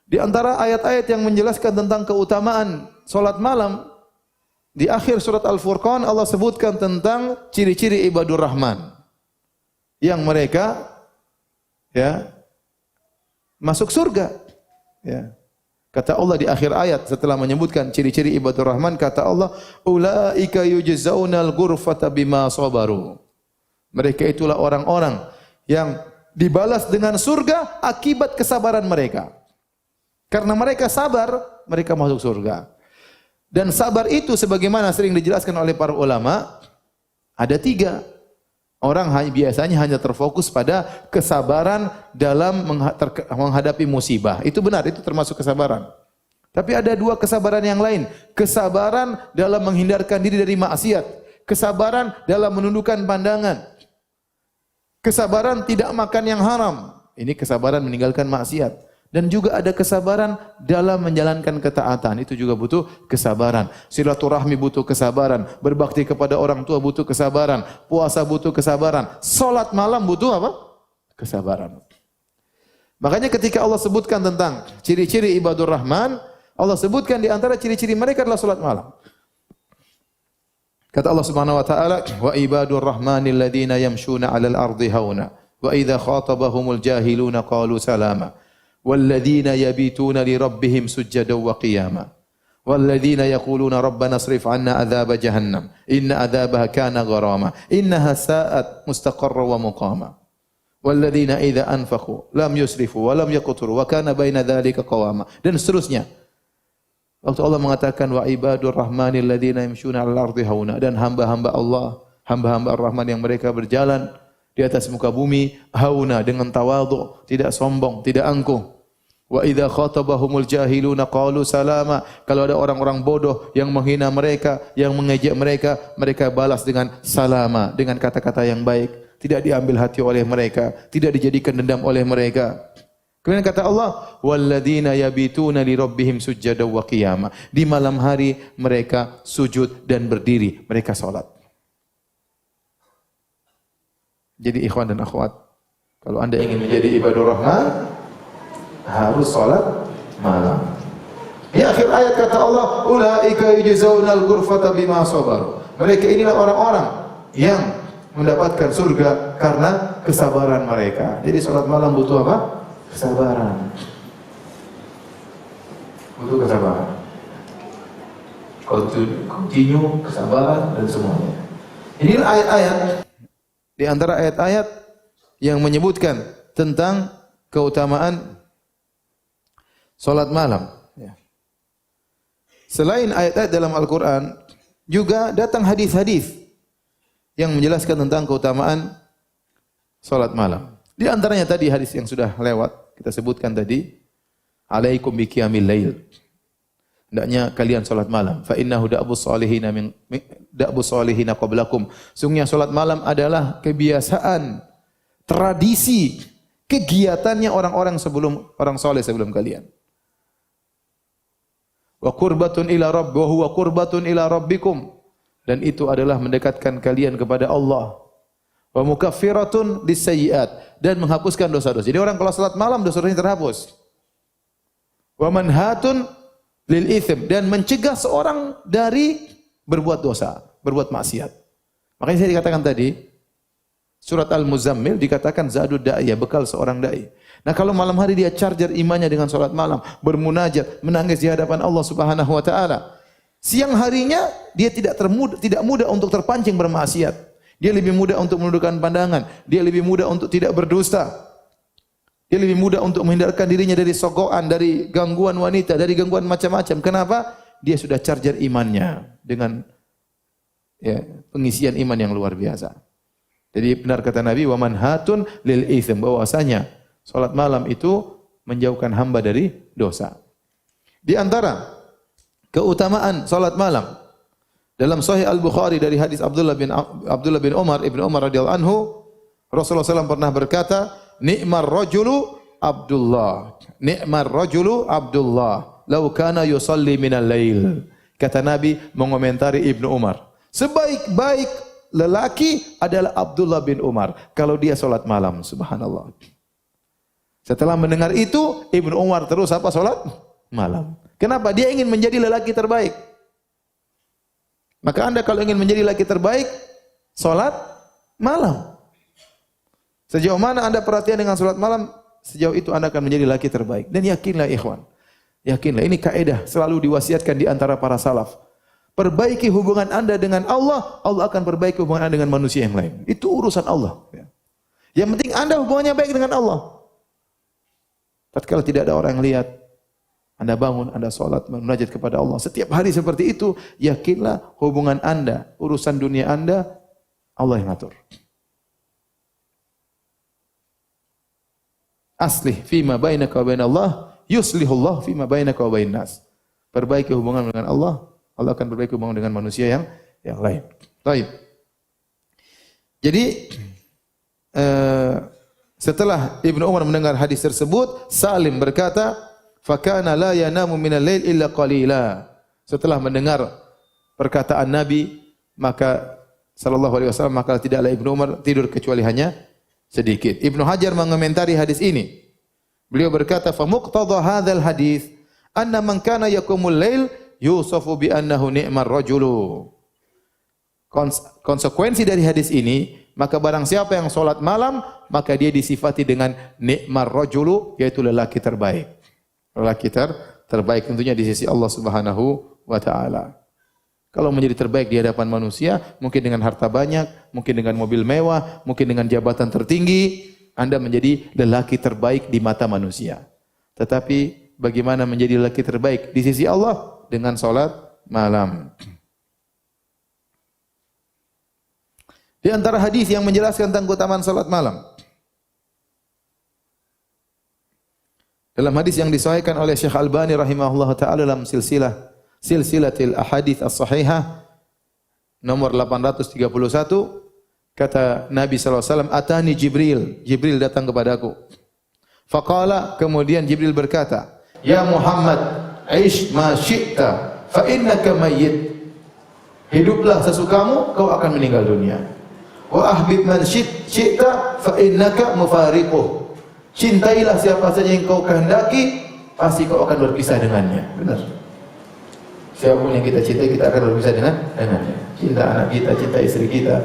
Di antara ayat-ayat yang menjelaskan tentang keutamaan salat malam, di akhir surat Al-Furqan Allah sebutkan tentang ciri-ciri ibadur Rahman yang mereka masuk surga. Ya. Kata Allah di akhir ayat setelah menyebutkan ciri-ciri ibadur Rahman, kata Allah, ulaika yujzaunal ghurfata bima sabaru. Mereka itulah orang-orang yang dibalas dengan surga akibat kesabaran mereka. Karena mereka sabar, mereka masuk surga. Dan sabar itu sebagaimana sering dijelaskan oleh para ulama, ada 3. Orang biasanya hanya terfokus pada kesabaran dalam menghadapi musibah. Itu benar, itu termasuk kesabaran. Tapi ada 2 kesabaran yang lain. Kesabaran dalam menghindarkan diri dari maksiat. Kesabaran dalam menundukkan pandangan. Kesabaran tidak makan yang haram. Ini kesabaran meninggalkan maksiat. Dan juga ada kesabaran dalam menjalankan ketaatan. Itu juga butuh kesabaran. Silaturahmi butuh kesabaran. Berbakti kepada orang tua butuh kesabaran. Puasa butuh kesabaran. Salat malam butuh apa? Kesabaran. Makanya ketika Allah sebutkan tentang ciri-ciri ibadur Rahman, Allah sebutkan di antara ciri-ciri mereka adalah salat malam. Kata Allah Subhanahu wa taala, "Wa ibadur rahmanil ladzina yamshuna 'alal ardi hauna, wa idza khatabahumul jahiluna qalu salama." والذين يبيتون لربهم سجدا وقياما والذين يقولون ربنا اصرف عنا عذاب جهنم إن عذابها كان غراما إنها ساءت مستقرا ومقاما والذين إذا أنفقوا لم يسرفوا ولم يقتروا وكان بين ذلك قواما. Dan seterusnya. Waktu Allah mengatakan wa ibadur rahmanil ladzina yamshuna 'alal ardi hauna, dan hamba-hamba Allah, hamba-hamba Ar-Rahman yang mereka berjalan di atas muka bumi hauna, dengan tawadhu, tidak sombong, tidak angkuh. Wa idza khatabahumul jahiluna qalu salama. Kalau ada orang-orang bodoh yang menghina mereka, yang mengejek mereka, mereka balas dengan salama, dengan kata-kata yang baik, tidak diambil hati oleh mereka, tidak dijadikan dendam oleh mereka. Kemudian kata Allah, walladzina yabituna li rabbihim sujada wa qiyama. Di malam hari mereka sujud dan berdiri, mereka salat. Jadi ikhwan dan akhwat, kalau Anda ingin menjadi ibadur Rahman, harus salat malam. Di akhir ayat kata Allah, ulaika yujzaunal ghurfata bima sabaru. Mereka inilah orang-orang yang mendapatkan surga karena kesabaran mereka. Jadi salat malam butuh apa? Kesabaran. Butuh kesabaran. Continue, kesabaran dan semuanya. Inilah ayat-ayat di antara ayat-ayat yang menyebutkan tentang keutamaan salat malam. Selain ayat-ayat dalam Al-Quran, juga datang hadis-hadis yang menjelaskan tentang keutamaan salat malam. Di antaranya tadi hadis yang sudah lewat, kita sebutkan tadi, alaikum biqiyamil lail. Hendaknya kalian salat malam. Fa innahu da'bus salihina qablakum. Sungguhnya salat malam adalah kebiasaan, tradisi, kegiatannya orang-orang saleh sebelum kalian. Wa qurbatun ila rabb wa huwa qurbatun ila rabbikum, dan itu adalah mendekatkan kalian kepada Allah. Wa mukaffiratun lisayyi'at, dan menghapuskan dosa-dosa. Jadi orang kalau salat malam dosa-dosanya terhapus. Wa manhatun lil itsm, dan mencegah seorang dari berbuat dosa, berbuat maksiat. Makanya saya dikatakan tadi surat Al-Muzammil dikatakan zadud da'iyah, bekal seorang dai. Nah, kalau malam hari dia charger imannya dengan salat malam, bermunajat, menangis di hadapan Allah Subhanahu wa taala. Siang harinya dia tidak mudah untuk terpancing bermaksiat. Dia lebih mudah untuk menundukkan pandangan, dia lebih mudah untuk tidak berdusta. Dia lebih mudah untuk menghindarkan dirinya dari sogokan, dari gangguan wanita, dari gangguan macam-macam. Kenapa? Dia sudah charger imannya dengan pengisian iman yang luar biasa. Jadi benar kata Nabi, wa manhatun lil itsm, bahwasanya salat malam itu menjauhkan hamba dari dosa. Di antara keutamaan salat malam dalam Sahih Al-Bukhari dari hadis Abdullah bin Umar radhiyallahu anhu, Rasulullah SAW pernah berkata, ni'mar rajulu Abdullah, ni'mar rajulu Abdullah, law kana yusalli minal lail. Kata Nabi mengomentari Ibnu Umar, sebaik-baik lelaki adalah Abdullah bin Umar kalau dia salat malam. Subhanallah. Setelah mendengar itu, Ibnu Umar terus salat malam. Kenapa? Dia ingin menjadi lelaki terbaik. Maka Anda kalau ingin menjadi lelaki terbaik, salat malam. Sejauh mana Anda perhatian dengan salat malam, sejauh itu Anda akan menjadi lelaki terbaik. Dan yakinlah ikhwan, yakinlah, ini kaidah selalu diwasiatkan di antara para salaf. Perbaiki hubungan Anda dengan Allah, Allah akan perbaiki hubungan Anda dengan manusia yang lain. Itu urusan Allah. Yang penting Anda hubungannya baik dengan Allah. Tatkala tidak ada orang yang lihat, Anda bangun, Anda salat, munajat kepada Allah. Setiap hari seperti itu, yakinlah hubungan Anda, urusan dunia Anda, Allah yang atur. Aslih fima bainaka wa bain Allah, yuslihullah fima bainaka wa bain nas. Perbaiki hubungan dengan Allah, Allah akan perbaiki hubungan dengan manusia yang lain. Baik. Jadi setelah Ibnu Umar mendengar hadis tersebut, Salim berkata, "Fakana la yanamu minal lail illa qalila." Setelah mendengar perkataan Nabi, maka sallallahu alaihi wasallam, maka tidaklah Ibnu Umar tidur kecuali hanya sedikit. Ibnu Hajar mengomentari hadis ini. Beliau berkata, "Fa muqtadha hadzal hadis anna man kana yaqumul lail yusafu bi annahu ni'mar rajulu." Konsekuensi dari hadis ini, maka barang siapa yang salat malam, maka dia disifati dengan ni'mar rajulu, yaitu lelaki terbaik. Lelaki terbaik tentunya di sisi Allah Subhanahu wa taala. Kalau menjadi terbaik di hadapan manusia, mungkin dengan harta banyak, mungkin dengan mobil mewah, mungkin dengan jabatan tertinggi, Anda menjadi lelaki terbaik di mata manusia. Tetapi bagaimana menjadi lelaki terbaik di sisi Allah? Dengan salat malam. Di antara hadis yang menjelaskan tentang keutamaan salat malam, dalam hadis yang disahihkan oleh Syekh Albani rahimahullah taala dalam silsilatil ahadits as-sahihah nomor 831, kata Nabi sallallahu alaihi wasallam, "Atani Jibril datang kepadaku." Faqala, kemudian Jibril berkata, "Ya Muhammad, aish ma syi'ta fa innaka mayyit." Hiduplah sesukamu, kau akan meninggal dunia. Wa ahbib man syi'ta fa innaka mufariquh. Cintailah siapa saja yang kau kehendaki, pasti kau akan berpisah dengannya. Benar. Siapapun yang kita cintai, kita akan berpisah dengannya. Cinta anak kita, cinta istri kita,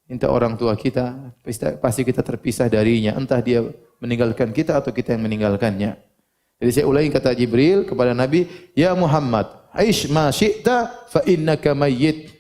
cinta orang tua kita, pasti kita terpisah darinya. Entah dia meninggalkan kita atau kita yang meninggalkannya. Jadi saya ulangi kata Jibril kepada Nabi, Ya Muhammad, aish ma syi'ta fa innaka mayyit.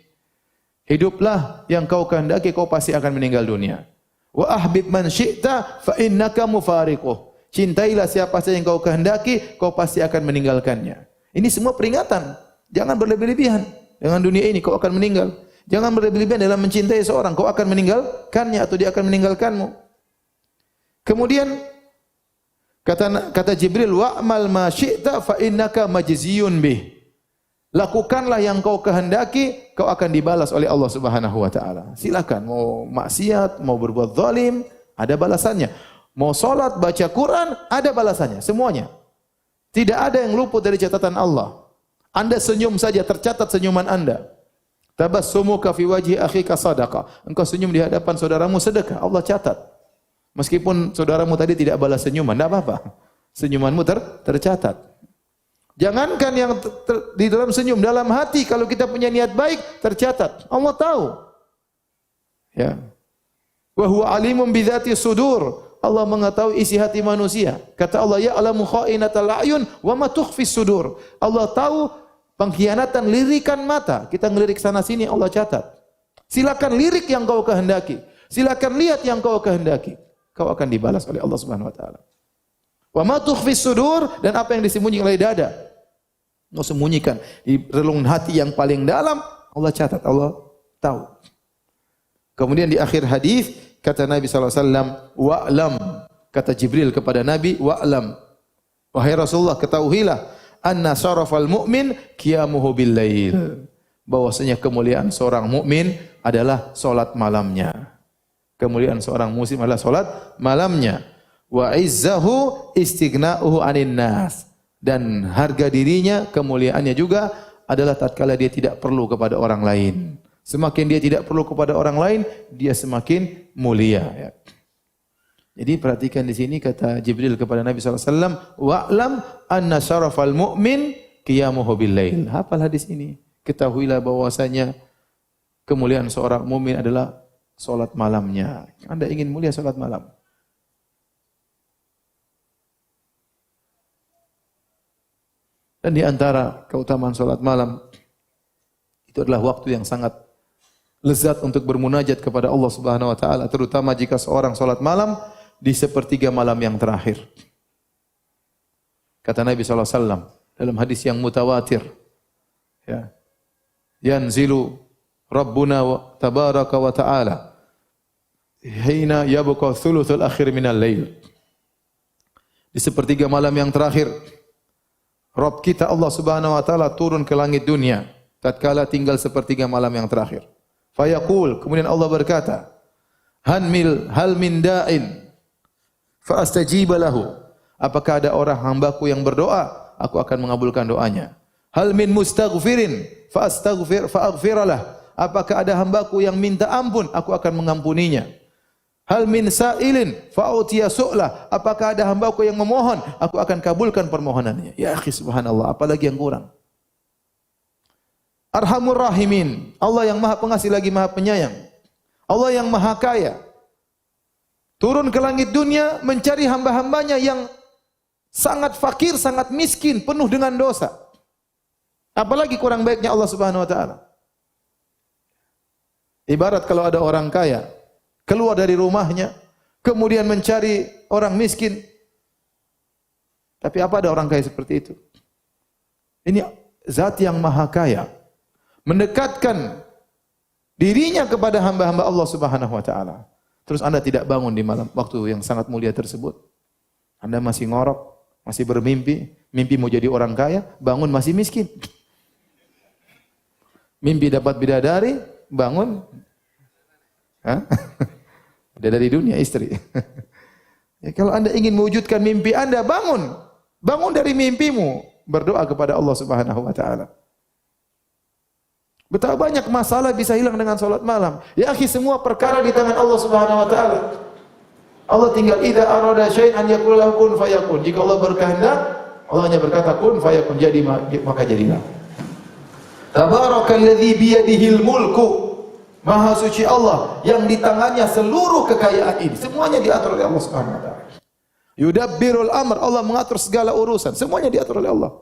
Hiduplah yang kau kehendaki, kau pasti akan meninggal dunia. Wa ahbib man syi'ta fa innaka mufariquh. Cintailah siapa saja yang kau kehendaki, kau pasti akan meninggalkannya. Ini semua peringatan. Jangan berlebih-lebihan dengan dunia ini, kau akan meninggal. Jangan berlebih-lebihan dalam mencintai seorang, kau akan meninggalkannya atau dia akan meninggalkanmu. Kemudian kata Jibril, wa'mal ma syi'ta fa innaka majziyun bih. Lakukanlah yang kau kehendaki, kau akan dibalas oleh Allah Subhanahu wa taala. Silakan mau maksiat, mau berbuat zalim, ada balasannya. Mau salat, baca Quran, ada balasannya, semuanya. Tidak ada yang luput dari catatan Allah. Anda senyum saja tercatat senyuman Anda. Tabassumuka fi wajhi akhika sadaqah. Engkau senyum di hadapan saudaramu sedekah, Allah catat. Meskipun saudaramu tadi tidak balas senyuman, tidak apa-apa. Senyumanmu tercatat. Jangankan yang di dalam senyum, dalam hati kalau kita punya niat baik tercatat. Allah tahu. Ya. Wa huwa alimun bi dzati sudur. Allah mengetahui isi hati manusia. Kata Allah, ya'lamu kha'inatal a'yun wa ma tukhfis sudur. Allah tahu pengkhianatan lirikan mata. Kita ngelirik sana sini, Allah catat. Silakan lirik yang kau kehendaki. Silakan lihat yang kau kehendaki. Kau akan dibalas oleh Allah Subhanahu wa taala. Wa ma tukhfis sudur, dan apa yang disembunyikan oleh dada. Kau sembunyikan di relung hati yang paling dalam, Allah catat, Allah tahu. Kemudian di akhir hadis kata Nabi sallallahu alaihi wasallam, wa'lam, kata Jibril kepada Nabi, wa'lam, wahai Rasulullah, ketahuilah, anna syarafal mu'min qiyamuhu bil lail, bahwasanya kemuliaan seorang mukmin adalah salat malamnya. Kemuliaan seorang muslim adalah salat malamnya. Wa izzahu istighna'uhu 'anil nas, dan harga dirinya, kemuliaannya juga adalah tatkala dia tidak perlu kepada orang lain. Semakin dia tidak perlu kepada orang lain, dia semakin mulia. Ya. Jadi perhatikan di sini kata Jibril kepada Nabi SAW, wa'lam anna syarafal mu'min qiyamuhu bil lail. Hafal hadis ini. Ketahuilah bahwasanya kemuliaan seorang mukmin adalah salat malamnya. Anda ingin mulia, salat malam. Dan di antara keutamaan salat malam itu adalah waktu yang sangat lezat untuk bermunajat kepada Allah Subhanahu wa taala, terutama jika seorang salat malam di sepertiga malam yang terakhir. Kata Nabi sallallahu alaihi wasallam dalam hadis yang mutawatir, ya. Yanzilu Rabbuna wa tabaraka wa taala hina yabqa thuluthul akhir minal lail. Di sepertiga malam yang terakhir, Rabb kita Allah Subhanahu wa taala turun ke langit dunia tatkala tinggal sepertiga malam yang terakhir. Fayaqul, kemudian Allah berkata, hal min da'in fa astajiba lahu. Apakah ada orang hambaku yang berdoa, aku akan mengabulkan doanya. Hal min mustaghfirin fa aghfiralah. Apakah ada hambaku yang minta ampun, aku akan mengampuninya. Hal min sa'ilin fa utiya su'lah. Apakah ada hambaku yang memohon, aku akan kabulkan permohonannya. Ya akhi, subhanallah, apalagi yang kurang. Arhamur Rahimin, Allah yang maha pengasih lagi maha penyayang. Allah yang maha kaya. Turun ke langit dunia mencari hamba-hambanya yang sangat fakir, sangat miskin, penuh dengan dosa. Apalagi kurang baiknya Allah Subhanahu wa taala. Ibarat kalau ada orang kaya keluar dari rumahnya, kemudian mencari orang miskin. Tapi apa ada orang kaya seperti itu? Ini zat yang maha kaya, mendekatkan dirinya kepada hamba-hamba Allah Subhanahu wa taala. Terus Anda tidak bangun di malam waktu yang sangat mulia tersebut. Anda masih ngorok, masih bermimpi, mimpi mau jadi orang kaya, bangun masih miskin. Mimpi dapat bidadari, bangun bidadari dunia istri. Ya, kalau Anda ingin mewujudkan mimpi Anda, bangun. Bangun dari mimpimu, berdoa kepada Allah Subhanahu wa taala. Betapa banyak masalah bisa hilang dengan salat malam. Ya akhi, semua perkara di tangan Allah Subhanahu wa taala. Allah tinggal idza arada syai'an yaqul lahu kun fayakun. Jika Allah berkehendak, Allah hanya berkata kun fayakun, jadi maka jadilah. Tabarakalladzi biyadihil mulku. Maha suci Allah yang di tangannya seluruh kekayaan ini. Semuanya diatur oleh Allah Subhanahu wa taala. Yudabbirul amr, Allah mengatur segala urusan. Semuanya diatur oleh Allah.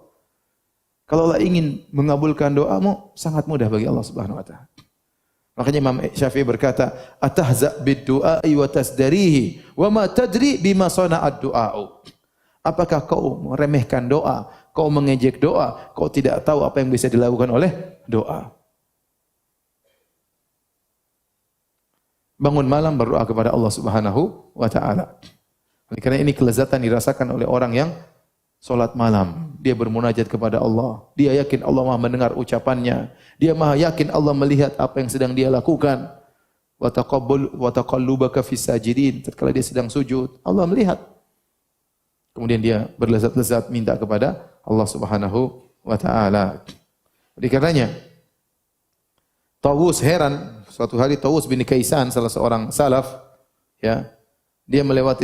Kalau Allah ingin mengabulkan doamu, sangat mudah bagi Allah Subhanahu wa taala. Makanya Imam Syafi'i berkata, "Atahza bid-du'ai wa tasdarihi, wa ma tadri bima sana'ad du'a'u." Apakah kau meremehkan doa, kau mengejek doa, kau tidak tahu apa yang bisa dilakukan oleh doa. Bangun malam berdoa kepada Allah Subhanahu wa taala. Karena ini kelezatan dirasakan oleh orang yang salat malam. Dia bermunajat kepada Allah. Dia yakin Allah Maha mendengar ucapannya. Dia Maha yakin Allah melihat apa yang sedang dia lakukan. Wa taqallubaka fis sajidin. Tatkala dia sedang sujud, Allah melihat. Kemudian dia berlezat-lezat minta kepada Allah Subhanahu wa taala. Oleh karenanya Tawus heran, suatu hari Tawus bin Kaisan, salah seorang salaf, ya, dia melewati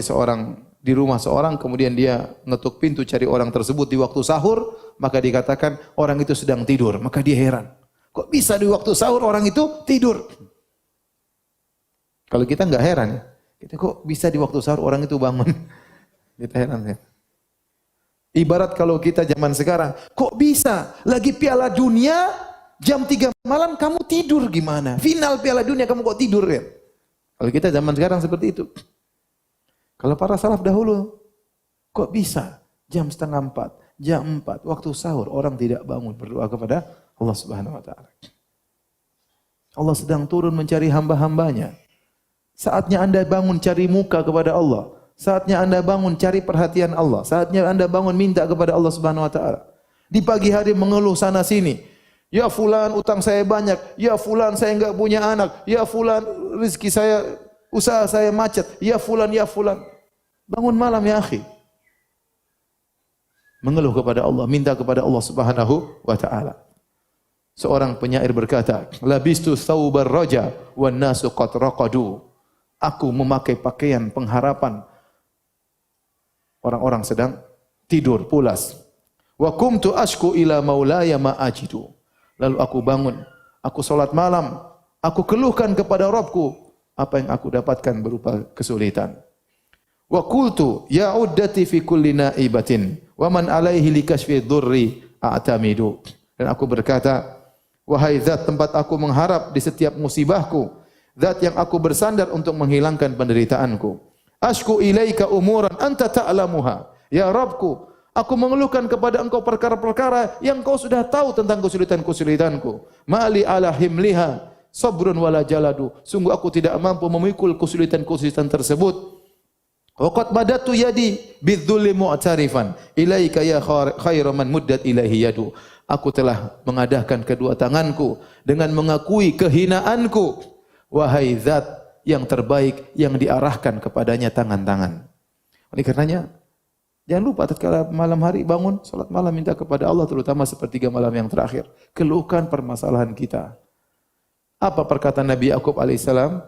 di rumah seorang, kemudian dia ngetuk pintu cari orang tersebut di waktu sahur, maka dikatakan orang itu sedang tidur. Maka dia heran, kok bisa di waktu sahur orang itu tidur? Kalau kita enggak heran, kita kok bisa di waktu sahur orang itu bangun? Kita heran ya. Ibarat kalau kita zaman sekarang, kok bisa lagi Piala Dunia jam 3 malam kamu tidur gimana? Final Piala Dunia kamu kok tidur ya? Kalau kita zaman sekarang seperti itu. Kalau para salaf dahulu, kok bisa jam 3:30, jam 4, waktu sahur orang tidak bangun berdoa kepada Allah Subhanahu wa taala. Allah sedang turun mencari hamba-hambanya. Saatnya Anda bangun cari muka kepada Allah. Saatnya Anda bangun cari perhatian Allah. Saatnya Anda bangun minta kepada Allah Subhanahu wa taala. Di pagi hari mengeluh sana sini. Ya fulan utang saya banyak, ya fulan saya enggak punya anak, ya fulan rezeki saya, usaha saya macet, ya fulan, ya fulan. Bangun malam ya akhi. Mengeluh kepada Allah, minta kepada Allah Subhanahu wa taala. Seorang penyair berkata, "Labistu thawbar raja wan nasu qad raqadu." Aku memakai pakaian pengharapan. Orang-orang sedang tidur pulas. Wa kumtu ashku ila maulaya ma ajidu. Lalu aku bangun, aku salat malam, aku keluhkan kepada Rabbku apa yang aku dapatkan berupa kesulitan. Wa qultu ya uddati fi kulli naibatin wa man alaihi likashfi dhurri a'tamidu. Dan aku berkata, wahai zat tempat aku mengharap di setiap musibahku, zat yang aku bersandar untuk menghilangkan penderitaanku. Ashku ilaika umuran anta ta'lamuha. Ya Rabbku, aku mengeluhkan kepada engkau perkara-perkara yang kau sudah tahu tentang kesulitan-kesulitanku. Mali ala himliha sabrun wala jaladu. Sungguh aku tidak mampu memikul kesulitan-kesulitan tersebut. Waqad madatu yadi bidzulli mu'tarifan ilaika ya khairu man muddat ilaihi yadu. Aku telah mengadahkan kedua tanganku dengan mengakui kehinaanku. Wahai zat yang terbaik yang diarahkan kepadanya tangan-tangan. Oleh karenanya jangan lupa tatkala malam hari bangun salat malam minta kepada Allah, terutama sepertiga malam yang terakhir. Keluhkan permasalahan kita. Apa perkataan Nabi Yakub alaihissalam?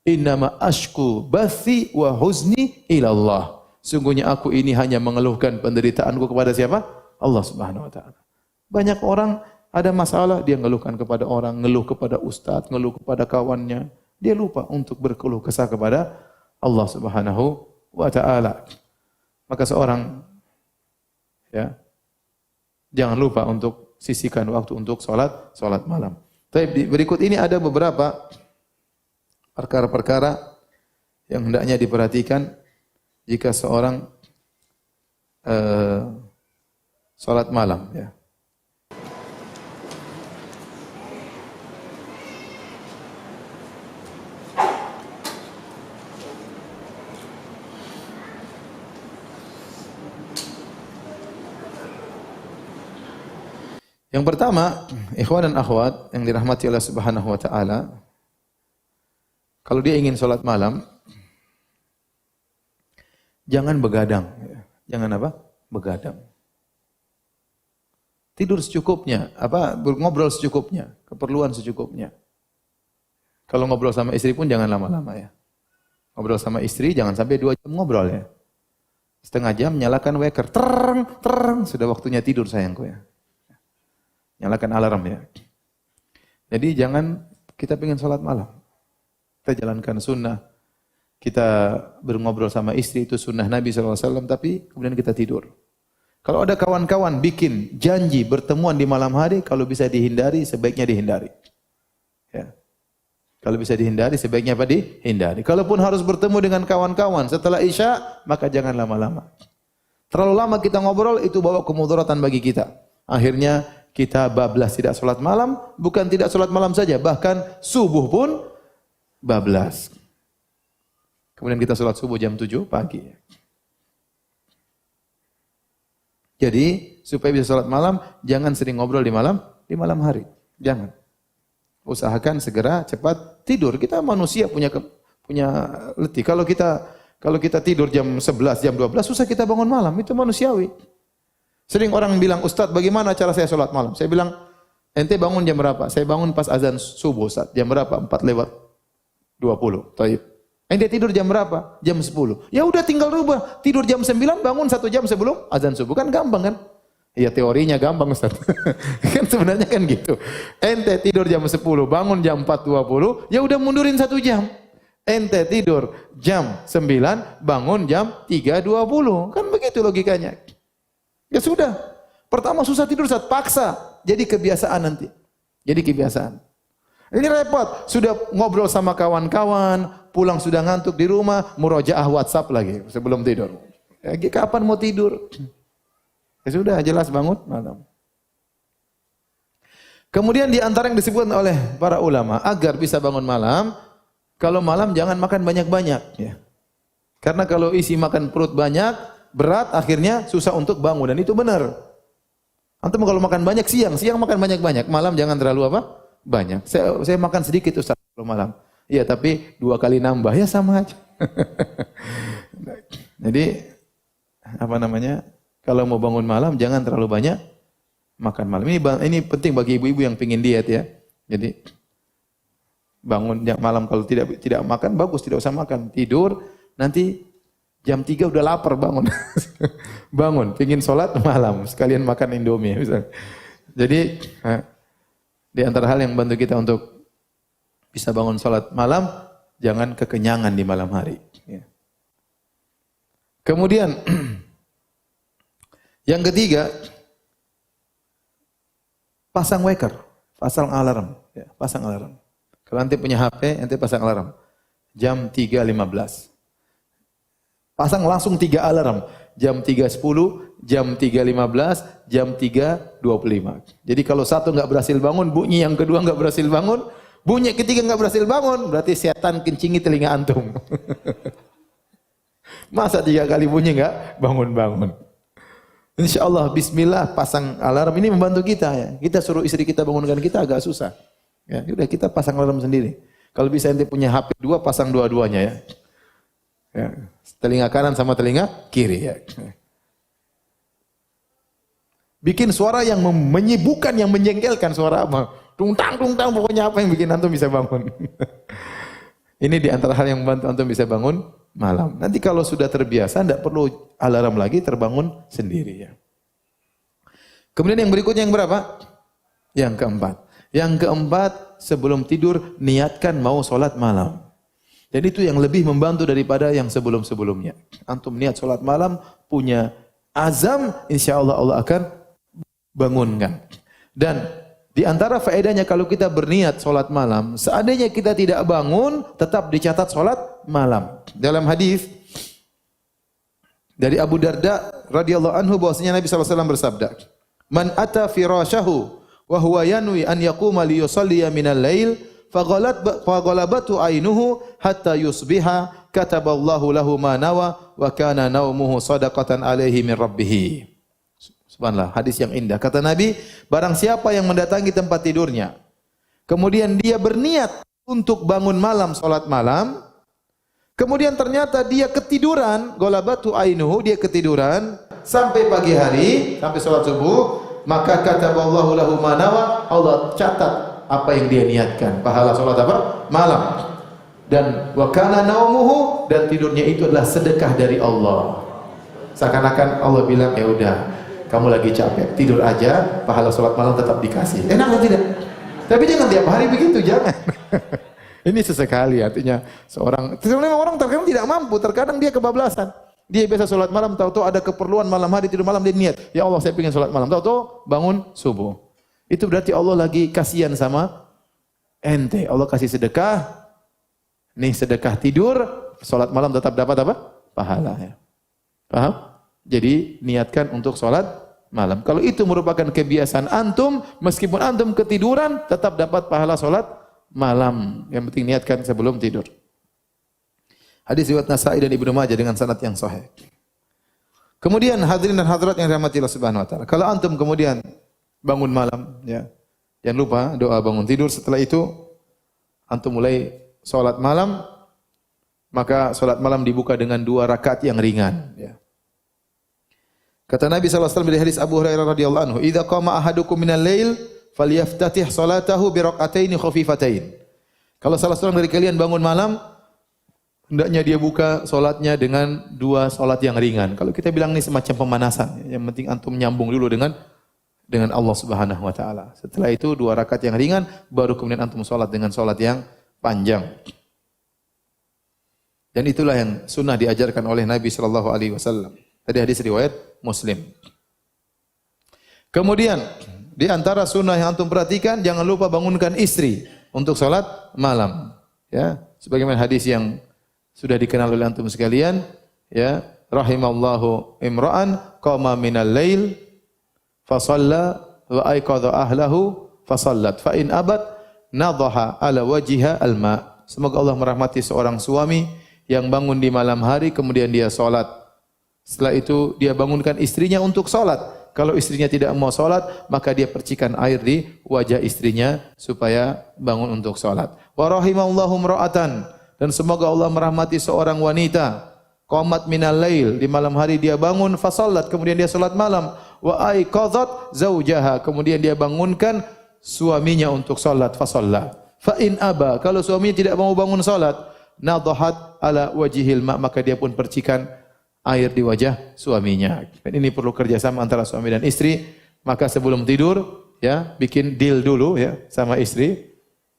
Innama ashku bathi wa huzni ila Allah. Sungguhnya aku ini hanya mengeluhkan penderitaanku kepada siapa? Allah Subhanahu wa taala. Banyak orang ada masalah dia ngeluhkan kepada orang, ngeluh kepada ustaz, ngeluh kepada kawannya. Dia lupa untuk berkeluh kesah kepada Allah Subhanahu wa taala. Maka seorang ya jangan lupa untuk sisihkan waktu untuk salat malam. Tapi berikut ini ada beberapa perkara-perkara yang hendaknya diperhatikan jika seorang salat malam ya. Yang pertama, ikhwan dan akhwat yang dirahmati Allah Subhanahu wa taala, kalau dia ingin salat malam, jangan begadang. Jangan apa? Begadang. Tidur secukupnya, ngobrol secukupnya, keperluan secukupnya. Kalau ngobrol sama istri pun jangan lama-lama ya. Ngobrol sama istri jangan sampai 2 jam ngobrol ya. Setengah jam nyalakan weker, tereng, sudah waktunya tidur sayangku ya. Nyalakan alarm ya. Jadi jangan kita pengen sholat malam. Kita jalankan sunnah. Kita ngobrol sama istri itu sunnah Nabi SAW, tapi kemudian kita tidur. Kalau ada kawan-kawan bikin janji bertemuan di malam hari, kalau bisa dihindari, sebaiknya dihindari. Ya. Kalau bisa dihindari, sebaiknya apa? Dihindari. Kalaupun harus bertemu dengan kawan-kawan setelah Isya, maka jangan lama-lama. Terlalu lama kita ngobrol, itu bawa kemudaratan bagi kita. Akhirnya kita bablas tidak sholat malam, bukan tidak sholat malam saja, bahkan subuh pun bablas. Kemudian kita sholat subuh jam 7 pagi. Jadi, supaya bisa sholat malam, jangan sering ngobrol di malam hari. Jangan. Usahakan segera cepat tidur. Kita manusia punya letih. Kalau kita tidur jam 11, jam 12, susah kita bangun malam. Itu manusiawi. Sering orang bilang, Ustaz, bagaimana cara saya sholat malam? Saya bilang, ente bangun jam berapa? Saya bangun pas azan subuh, Ustaz. Jam berapa? 4:20. Taib. Ente tidur jam berapa? Jam 10. Ya udah tinggal rubah. Tidur jam 9, bangun 1 jam sebelum azan subuh. Kan gampang kan? Ya teorinya gampang, Ustaz. Kan sebenarnya kan gitu. Ente tidur jam 10, bangun jam 4:20, ya udah mundurin 1 jam. Ente tidur jam 9, bangun jam 3:20. Kan begitu logikanya. Ya sudah. Pertama susah tidur, saat paksa. Jadi kebiasaan nanti. Jadi kebiasaan. Ini repot. Sudah ngobrol sama kawan-kawan, pulang sudah ngantuk di rumah, murojaah WhatsApp lagi sebelum tidur. Ya, kapan mau tidur? Ya sudah, jelas bangun malam. Kemudian di antara yang disebutkan oleh para ulama agar bisa bangun malam, kalau malam jangan makan banyak-banyak. Ya. Karena kalau isi makan perut banyak, berat, akhirnya susah untuk bangun. Dan itu benar. Antum kalau makan banyak siang makan banyak-banyak. Malam jangan terlalu apa? Banyak. Saya makan sedikit Ustaz kalau malam. Iya, tapi 2 kali nambah. Ya sama aja. Jadi, apa namanya? Kalau mau bangun malam, jangan terlalu banyak makan malam. Ini penting bagi ibu-ibu yang pingin diet ya. Jadi, bangun malam kalau tidak makan, bagus. Tidak usah makan. Tidur, nanti jam 3 udah lapar bangun. Bangun, pingin sholat malam. Sekalian makan Indomie. Misalnya. Jadi, di antara hal yang membantu kita untuk bisa bangun sholat malam, jangan kekenyangan di malam hari. Ya. Kemudian, yang ketiga, pasang waker, pasang alarm. Ya, pasang alarm. Kalau nanti punya HP, nanti pasang alarm. Jam 3.15. Pasang langsung 3 alarm. Jam 3.10, jam 3.15, jam 3.25. Jadi kalau satu nggak berhasil bangun, bunyi yang kedua nggak berhasil bangun, bunyi ketiga nggak berhasil bangun, berarti setan kencingi telinga antum. Masa 3 kali bunyi nggak bangun-bangun? Insya Allah, bismillah, pasang alarm. Ini membantu kita ya. Kita suruh istri kita bangunkan kita agak susah. Ya, udah kita pasang alarm sendiri. Kalau bisa ente punya HP 2, pasang dua-duanya ya. Ya, telinga kanan sama telinga kiri ya. Bikin suara yang menyibukkan, yang menjengkelkan, suara apa? Tungtang, pokoknya apa yang bikin antum bisa bangun. Ini di antara hal yang membantu antum bisa bangun malam. Nanti kalau sudah terbiasa, tidak perlu alarm lagi, terbangun sendiri ya. Kemudian yang berikutnya yang berapa? Yang keempat. Yang keempat, sebelum tidur, niatkan mau sholat malam. Dan itu yang lebih membantu daripada yang sebelum-sebelumnya. Antum niat sholat malam, punya azam, insya Allah Allah akan bangunkan. Dan di antara faedahnya kalau kita berniat sholat malam, seandainya kita tidak bangun, tetap dicatat sholat malam. Dalam hadis dari Abu Darda radhiyallahu anhu bahwasanya Nabi SAW bersabda, "Man ata firasyahu wa huwa yanwi an yaquma li yusalliya minal lail, faghalabatu ainuhu hatta yusbiha, kataballahu lahu ma nawa wa kana naumuhu shadaqatan alaihi min rabbih." Subhanallah, hadis yang indah. Kata Nabi, barang siapa yang mendatangi tempat tidurnya, kemudian dia berniat untuk bangun malam, salat malam, kemudian ternyata dia ketiduran, ghalabatu ainuhu, dia ketiduran sampai pagi hari, sampai salat subuh, maka kataballahu lahu ma nawa, Allah catat apa yang dia niatkan, pahala salat apa? Malam. Dan wa kana naumuhu, dan tidurnya itu adalah sedekah dari Allah. Seakan-akan Allah bilang, ya udah, kamu lagi capek, tidur aja, pahala salat malam tetap dikasih. Enak atau tidak? Tapi jangan tiap hari begitu, jangan. Ini sesekali, artinya sebenarnya orang terkadang tidak mampu, terkadang dia kebablasan. Dia biasa sholat malam, tahu-tahu ada keperluan malam hari, tidur malam, dia niat, ya Allah saya ingin sholat malam, tahu-tahu bangun subuh. Itu berarti Allah lagi kasihan sama ente. Allah kasih sedekah, nih sedekah tidur, sholat malam tetap dapat apa? Pahala. Ya. Paham? Jadi niatkan untuk sholat malam. Kalau itu merupakan kebiasaan antum, meskipun antum ketiduran, tetap dapat pahala sholat malam. Yang penting niatkan sebelum tidur. Hadis riwayat Nasa'i dan Ibnu Majah dengan sanad yang sahih. Kemudian hadirin dan hadirat yang dirahmati Allah Subhanahu wa taala. Kalau antum kemudian bangun malam, ya. Jangan lupa doa bangun tidur. Setelah itu antum mulai salat malam, maka salat malam dibuka dengan 2 rakaat yang ringan, ya. Kata Nabi SAW dari hadis Abu Hurairah radhiyallahu anhu, "Idza qama ahadukum minal lail falyaftatih salatahu bi rak'ataini khafifatain." Kalau salah seorang dari kalian bangun malam, hendaknya dia buka salatnya dengan 2 salat yang ringan. Kalau kita bilang ini semacam pemanasan, yang penting antum nyambung dulu dengan Allah Subhanahu wa taala. Setelah itu 2 rakaat yang ringan, baru kemudian antum salat dengan salat yang panjang. Dan itulah yang sunnah diajarkan oleh Nabi sallallahu alaihi wasallam. Tadi hadis riwayat Muslim. Kemudian di antara sunnah yang antum perhatikan, jangan lupa bangunkan istri untuk salat malam. Ya, sebagaimana hadis yang sudah dikenal oleh antum sekalian, ya, rahimallahu imra'an qama minal lail fa shalla wa ayqadha ahlahu fa sallat fa in abat nadhaha ala wajhiha alma. Semoga Allah merahmati seorang suami yang bangun di malam hari kemudian dia salat. Setelah itu dia bangunkan istrinya untuk salat. Kalau istrinya tidak mau salat, maka dia percikan air di wajah istrinya supaya bangun untuk salat. Wa rahimallahu imra'atan, dan semoga Allah merahmati seorang wanita qamat minal lail, di malam hari dia bangun fa salat, kemudian dia salat malam. Wa aiqadhat zaujaha, kemudian dia bangunkan suaminya untuk salat fa shalla. Fa in aba, kalau suaminya tidak mau bangun salat, nadhahat ala wajhil ma, maka dia pun percikan air di wajah suaminya. Dan ini perlu kerjasama antara suami dan istri. Maka sebelum tidur, ya, bikin deal dulu, ya, sama istri.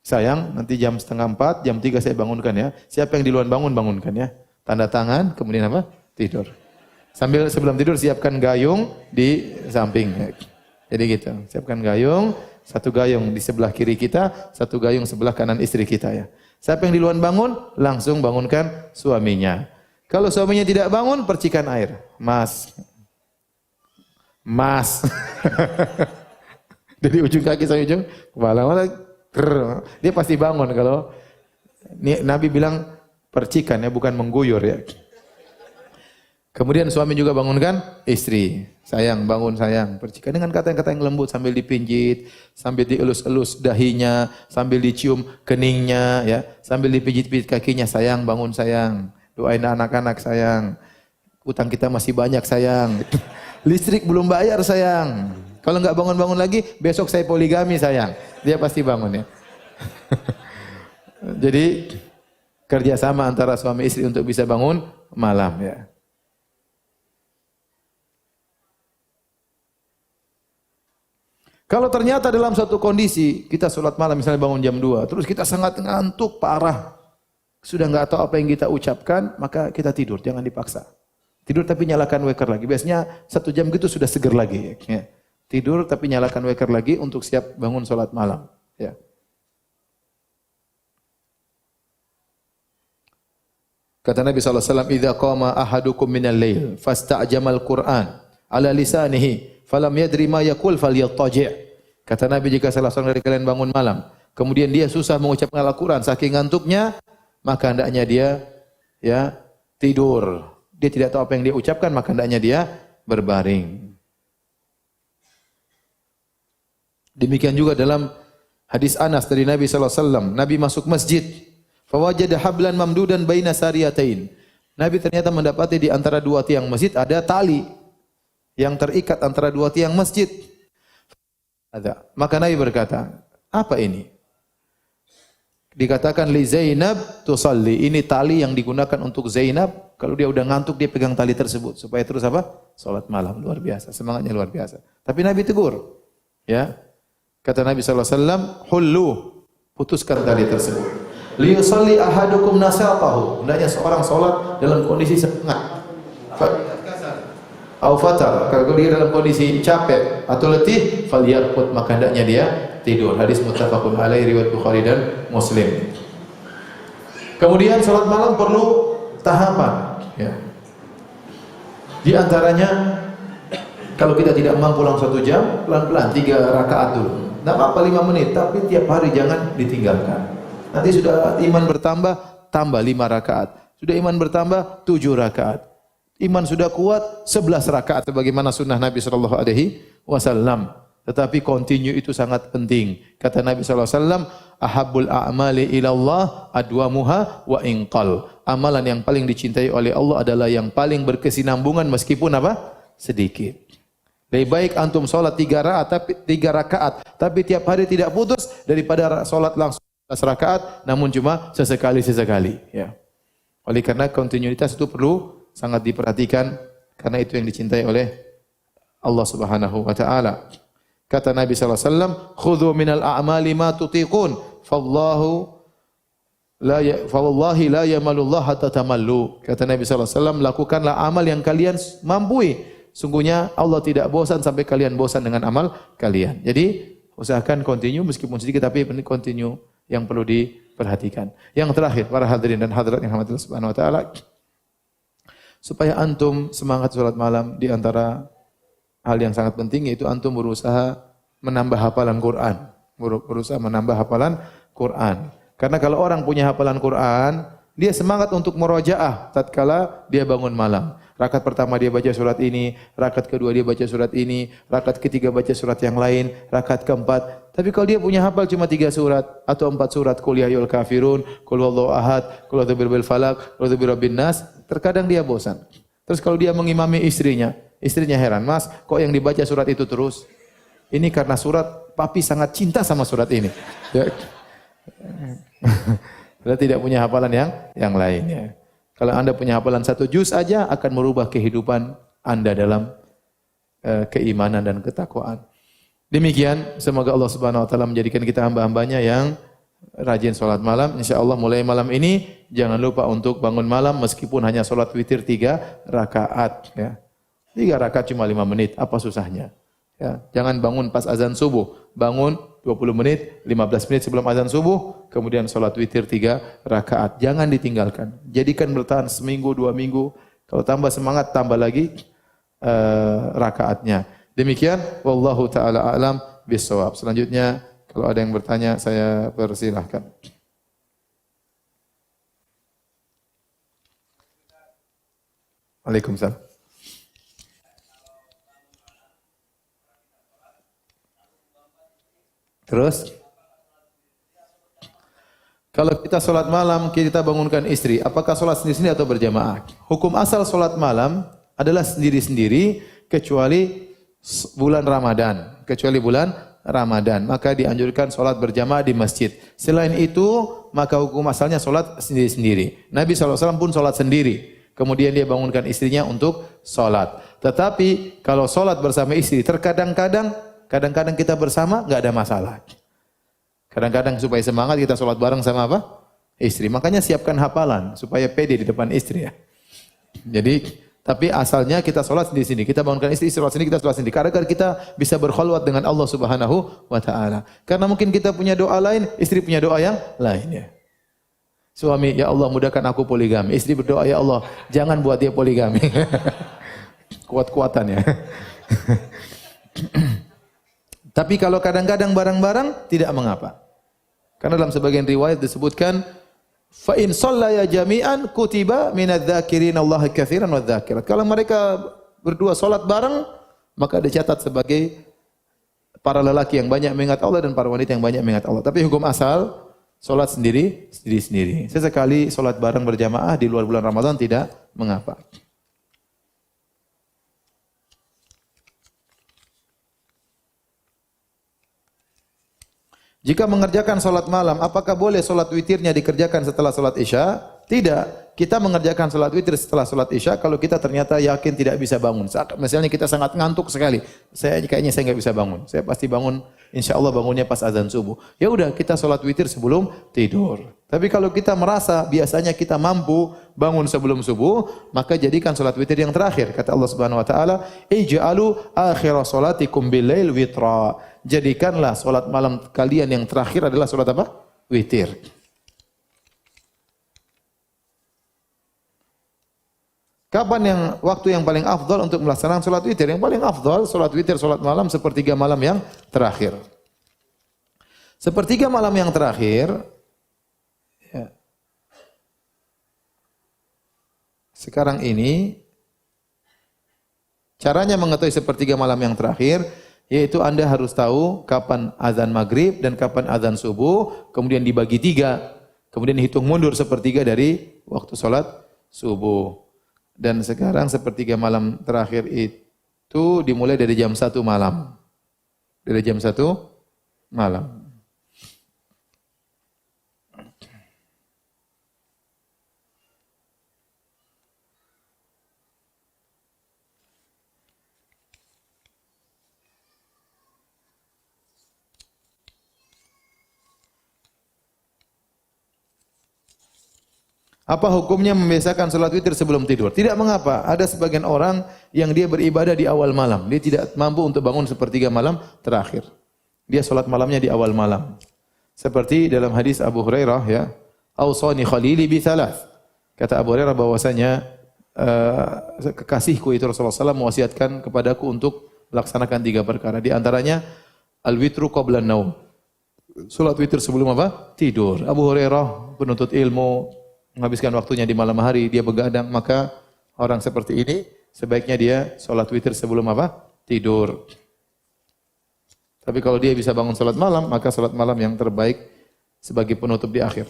Sayang, nanti jam 3:30, jam 3 saya bangunkan, ya. Siapa yang duluan bangun, bangunkan, ya. Tanda tangan, kemudian apa? Tidur. Sambil sebelum tidur siapkan gayung di samping. Ya. Jadi gitu. Siapkan gayung, 1 gayung di sebelah kiri kita, 1 gayung sebelah kanan istri kita, ya. Siapa yang duluan bangun, langsung bangunkan suaminya. Kalau suaminya tidak bangun, percikan air. Mas. Dari ujung kaki sampai ujung kepala. Dia pasti bangun kalau Nabi bilang percikan, ya, bukan mengguyur, ya. Kemudian suami juga bangunkan istri. Sayang, bangun sayang. Percikan dengan kata-kata yang lembut sambil dipinjit, sambil dielus-elus dahinya, sambil dicium keningnya, ya, sambil dipijit-pijit kakinya. Sayang, bangun sayang. Doain anak-anak sayang. Utang kita masih banyak sayang. Listrik belum bayar sayang. Kalau enggak bangun-bangun lagi, besok saya poligami sayang. Dia pasti bangun, ya. Jadi kerjasama antara suami istri untuk bisa bangun malam, ya. Kalau ternyata dalam suatu kondisi kita sholat malam misalnya bangun jam 2, terus kita sangat ngantuk parah. Sudah enggak tahu apa yang kita ucapkan, maka kita tidur, jangan dipaksa. Tidur tapi nyalakan waker lagi. Biasanya 1 jam gitu sudah seger lagi. Ya. Tidur tapi nyalakan waker lagi untuk siap bangun sholat malam. Ya. Kata Nabi SAW, "Idza qama ahadukum minal lail, fasta'jamal Qur'an ala lisanihi, falam yadri ma yaqul falyattaji'." Kata Nabi, jika salah seorang dari kalian bangun malam, kemudian dia susah mengucapkan Al-Qur'an saking ngantuknya, maka hendaknya dia, ya, tidur. Dia tidak tahu apa yang dia ucapkan, maka hendaknya dia berbaring. Demikian juga dalam hadis Anas dari Nabi SAW. Nabi masuk masjid, fawajada hablan mamdudan baina sariyatain. Nabi ternyata mendapati di antara 2 tiang masjid ada tali yang terikat antara 2 tiang masjid. Ada. Maka Nabi berkata, apa ini? Dikatakan li Zainab tusalli. Ini tali yang digunakan untuk Zainab. Kalau dia udah ngantuk, dia pegang tali tersebut supaya terus apa? Salat malam. Luar biasa, semangatnya luar biasa. Tapi Nabi tegur, ya. Kata Nabi sallallahu alaihi wasallam, "Hullu," putuskan tali tersebut. "Liyusalli ahadukum nasatahu." Hendaknya seorang salat dalam kondisi semangat. Au fatar, kalau dia dalam kondisi capek atau letih, falyarqud, maka hendaknya dia tidur. Hadis muttafaqun alaihi riwayat Bukhari dan Muslim. Kemudian salat malam perlu tahapan, ya. Di antaranya kalau kita tidak mampu langsung 1 jam, pelan-pelan 3 rakaat dulu. Tidak apa-apa 5 menit, tapi tiap hari jangan ditinggalkan. Nanti sudah iman bertambah, tambah 5 rakaat. Sudah iman bertambah, 7 rakaat. Iman sudah kuat, 11 rakaat sebagaimana sunnah Nabi sallallahu alaihi wasallam. Tetapi continue itu sangat penting. Kata Nabi sallallahu alaihi wasallam, "Ahabbul a'mali ilallah adwamuha wa inqal." Amalan yang paling dicintai oleh Allah adalah yang paling berkesinambungan meskipun apa? Sedikit. Lebih baik antum salat 3 rakaat tapi tiap hari tidak putus daripada salat langsung 11 rakaat namun cuma sesekali, ya. Oleh karena kontinuitas itu perlu sangat diperhatikan karena itu yang dicintai oleh Allah Subhanahu wa taala. Kata Nabi sallallahu alaihi wasallam, "Khudhu minal a'mali ma tutiqun, fawallahi la yamalullah hatta tamallu." Kata Nabi sallallahu alaihi wasallam, lakukanlah amal yang kalian mampu. Sungguhnya Allah tidak bosan sampai kalian bosan dengan amal kalian. Jadi usahakan continue meskipun sedikit tapi continue yang perlu diperhatikan. Yang terakhir, para hadirin dan hadirat yang rahmatillah subhanahu wa taala, supaya antum semangat salat malam, di antara hal yang sangat penting yaitu antum berusaha menambah hafalan Quran. Berusaha menambah hafalan Quran. Karena kalau orang punya hafalan Quran, dia semangat untuk murojaah tatkala dia bangun malam. Rakaat pertama dia baca surat ini, rakaat kedua dia baca surat ini, rakaat ketiga baca surat yang lain, rakaat keempat. Tapi kalau dia punya hafal cuma 3 surat atau 4 surat, Qul ya ayyuhal kafirun, Qul huwallahu ahad, Qul a'udzu birabbil falaq, Qul a'udzu birabbin nas, terkadang dia bosan. Terus kalau dia mengimami istrinya heran, "Mas, kok yang dibaca surat itu terus?" Ini karena surat papi sangat cinta sama surat ini. Ya. Dia tidak punya hafalan yang lainnya. Kalau Anda punya hafalan 1 juz aja akan merubah kehidupan Anda dalam keimanan dan ketakwaan. Demikian, semoga Allah Subhanahu wa taala menjadikan kita hamba-hambanya yang rajin salat malam. Insyaallah mulai malam ini jangan lupa untuk bangun malam meskipun hanya salat witir 3 rakaat, ya. 3 rakaat cuma 5 menit, apa susahnya? Ya, jangan bangun pas azan subuh, bangun 20 menit, 15 menit sebelum azan subuh, kemudian salat witir 3 rakaat. Jangan ditinggalkan. Jadikan bertahan seminggu, 2 minggu. Kalau tambah semangat, tambah lagi rakaatnya. Demikian, wallahu taala a'lam bissawab. Selanjutnya, kalau ada yang bertanya, saya persilahkan. Waalaikumsalam. Terus, kalau kita sholat malam, kita bangunkan istri, apakah sholat sendiri-sendiri atau berjamaah? Hukum asal sholat malam adalah sendiri-sendiri kecuali bulan Ramadan. Maka dianjurkan sholat berjamaah di masjid. Selain itu, maka hukum asalnya sholat sendiri-sendiri. Nabi SAW pun sholat sendiri. Kemudian dia bangunkan istrinya untuk sholat. Tetapi kalau sholat bersama istri, kadang-kadang kita bersama, enggak ada masalah. Kadang-kadang supaya semangat kita sholat bareng sama apa? Istri. Makanya siapkan hafalan supaya pede di depan istri, ya. Jadi, tapi asalnya kita sholat di sini. Kita bangunkan istri sholat sini, kita sholat sini. Karena kita bisa berkhulwat dengan Allah Subhanahu wa taala. Karena mungkin kita punya doa lain, istri punya doa yang lain, ya. Suami, ya Allah mudahkan aku poligami. Istri berdoa, ya Allah jangan buat dia poligami. Kuat-kuatan, ya. Tapi kalau kadang-kadang bareng-bareng tidak mengapa. Karena dalam sebagian riwayat disebutkan fa in shallaya jami'an kutiba minadz-dzakirin Allah katsiran wadz-dzakirat. Kalau mereka berdua salat bareng, maka dicatat sebagai para lelaki yang banyak mengingat Allah dan para wanita yang banyak mengingat Allah. Tapi hukum asal salat sendiri-sendiri. Sesekali salat bareng berjamaah di luar bulan Ramadan tidak mengapa. Jika mengerjakan salat malam, apakah boleh salat witirnya dikerjakan setelah salat Isya? Tidak. kita mengerjakan salat witir setelah salat Isya kalau kita ternyata yakin tidak bisa bangun. Misalnya kita sangat ngantuk sekali. Kayaknya saya enggak bisa bangun. Saya pasti bangun, insyaallah bangunnya pas azan subuh. Ya udah, kita salat witir sebelum tidur. Tapi kalau kita merasa biasanya kita mampu bangun sebelum subuh, maka jadikan salat witir yang terakhir. Kata Allah Subhanahu wa taala, "Ij'alu akhir salatikum bil-lail witra." Jadikanlah salat malam kalian yang terakhir adalah salat apa? Witir. Kapan waktu yang paling afdal untuk melaksanakan salat witir? Yang paling afdal salat witir salat malam sepertiga malam yang terakhir. Sepertiga malam yang terakhir, ya. Sekarang ini caranya mengetahui sepertiga malam yang terakhir, yaitu Anda harus tahu kapan azan maghrib dan kapan azan subuh, kemudian dibagi 3, kemudian hitung mundur sepertiga dari waktu salat subuh. Dan sekarang sepertiga malam terakhir itu dimulai dari jam 1 malam. Dari jam 1 malam. Apa hukumnya membiasakan salat witir sebelum tidur? Tidak mengapa. Ada sebagian orang yang dia beribadah di awal malam. Dia tidak mampu untuk bangun sepertiga malam terakhir. Dia salat malamnya di awal malam. Seperti dalam hadis Abu Hurairah, ya, "Ausani khalili bi thalath." Kata Abu Hurairah bahwasanya kekasihku itu Rasulullah SAW mewasiatkan kepadaku untuk melaksanakan 3 perkara. Di antaranya al-witru qabla an-naum. Salat witir sebelum apa? Tidur. Abu Hurairah penuntut ilmu, menghabiskan waktunya di malam hari, dia begadang, maka orang seperti ini sebaiknya dia salat witir sebelum apa? Tidur. Tapi kalau dia bisa bangun salat malam, maka salat malam yang terbaik sebagai penutup di akhir.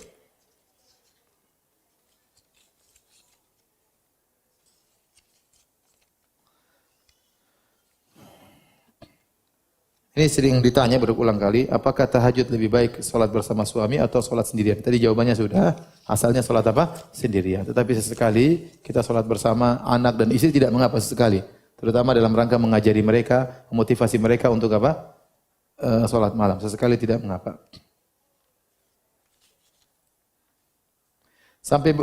Ini sering ditanya berulang kali, apakah tahajud lebih baik salat bersama suami atau salat sendirian? Tadi jawabannya sudah, asalnya salat apa? Sendirian. Tetapi sesekali kita salat bersama anak dan istri tidak mengapa sesekali. Terutama dalam rangka mengajari mereka, memotivasi mereka untuk apa? Salat malam. Sesekali tidak mengapa. Sampai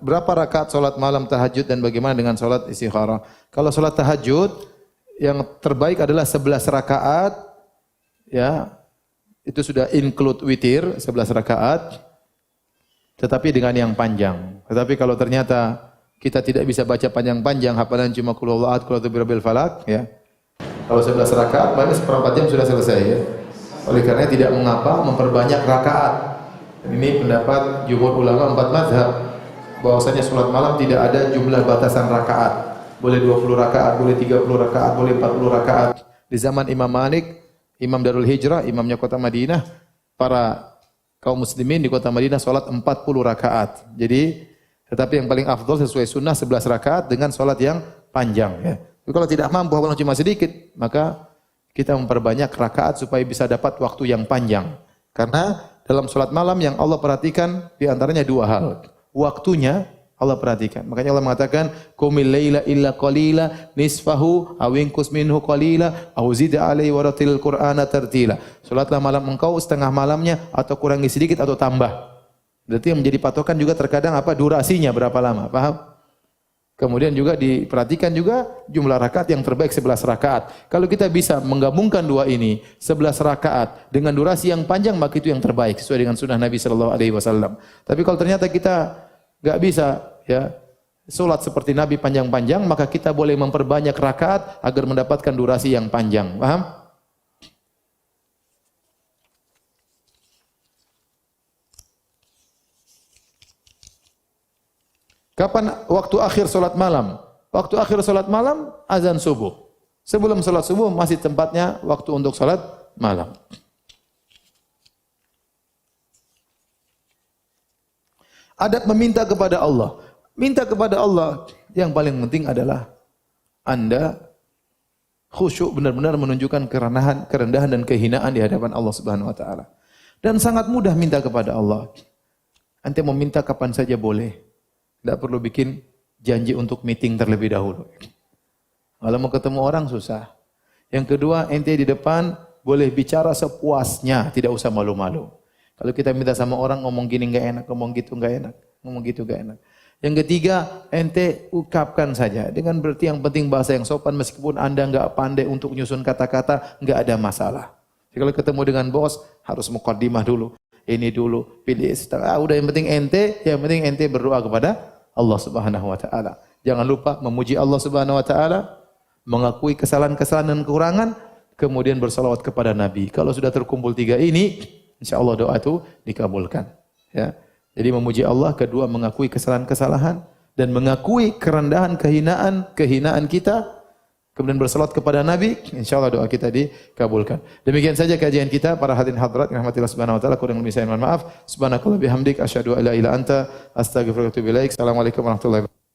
berapa rakaat salat malam tahajud dan bagaimana dengan salat istikharah? Kalau salat tahajud yang terbaik adalah 11 rakaat, ya, itu sudah include witir, 11 rakaat, tetapi dengan yang panjang. Tetapi kalau ternyata kita tidak bisa baca panjang-panjang, hafalan cuma qul huwallahu ahad, qul a'udzu birabbil falaq, ya. Kalau 11 rakaat, maka seperempat jam sudah selesai, ya. Oleh karena tidak mengapa memperbanyak rakaat. Dan ini pendapat jumhur ulama 4 mazhab, bahwasanya salat malam tidak ada jumlah batasan rakaat. Boleh 20 rakaat, boleh 30 rakaat, boleh 40 rakaat. Di zaman Imam Malik, Imam Darul Hijrah, imamnya kota Madinah, para kaum muslimin di kota Madinah salat 40 rakaat. Jadi, tetapi yang paling afdal sesuai sunnah 11 rakaat dengan salat yang panjang, ya. Tapi kalau tidak mampu, walaupun cuma sedikit, maka kita memperbanyak rakaat supaya bisa dapat waktu yang panjang. Karena dalam salat malam yang Allah perhatikan di antaranya 2 hal. Waktunya Allah perhatikan. Makanya Allah mengatakan, "Qumil laila illa qalila nisfahu aw inqus minhu qalila aw zid 'alaihi wa ratilil Qur'ana tartila." Salatlah malam engkau setengah malamnya atau kurangi sedikit atau tambah. Berarti yang menjadi patokan juga terkadang apa? Durasinya berapa lama, paham? Kemudian juga diperhatikan juga jumlah rakaat yang terbaik 11 rakaat. Kalau kita bisa menggabungkan 2 ini, 11 rakaat dengan durasi yang panjang, maka itu yang terbaik sesuai dengan sunnah Nabi sallallahu alaihi wasallam. Tapi kalau ternyata kita enggak bisa, ya, salat seperti Nabi panjang-panjang, maka kita boleh memperbanyak rakaat agar mendapatkan durasi yang panjang. Paham? Kapan waktu akhir salat malam? Waktu akhir salat malam azan subuh. Sebelum salat subuh masih tempatnya waktu untuk salat malam. Adab meminta kepada Allah. Minta kepada Allah yang paling penting adalah Anda khusyuk, benar-benar menunjukkan kerendahan dan kehinaan di hadapan Allah Subhanahu wa taala. Dan sangat mudah minta kepada Allah. Anda mau minta kapan saja boleh. Tidak perlu bikin janji untuk meeting terlebih dahulu. Kalau mau ketemu orang susah. Yang kedua, ente di depan boleh bicara sepuasnya, tidak usah malu-malu. Kalau kita minta sama orang ngomong gini enggak enak, ngomong gitu enggak enak, ngomong gitu enggak enak. Yang ketiga, ente ukapkan saja. Dengan berarti yang penting bahasa yang sopan, meskipun Anda enggak pandai untuk nyusun kata-kata, enggak ada masalah. Jadi kalau ketemu dengan bos, harus mukaddimah dulu. Ini dulu, pilih setelah. Udah yang penting ente berdoa kepada Allah Subhanahu wa taala. Jangan lupa memuji Allah Subhanahu wa taala, mengakui kesalahan-kesalahan dan kekurangan, kemudian bersalawat kepada Nabi. Kalau sudah terkumpul 3 ini, insyaallah doa itu dikabulkan. Ya. Jadi memuji Allah, kedua mengakui kesalahan-kesalahan dan mengakui kerendahan, kehinaan kita, kemudian bersalawat kepada Nabi, insyaallah doa kita dikabulkan. Demikian saja kajian kita para hadirin hadirat rahmatillah subhanahu wa taala, kurang lebih saya mohon maaf. Subhanakallah bihamdik asyhadu an la ilaha illa anta astaghfiruka wa atubu ilaik. Assalamualaikum warahmatullahi wabarakatuh.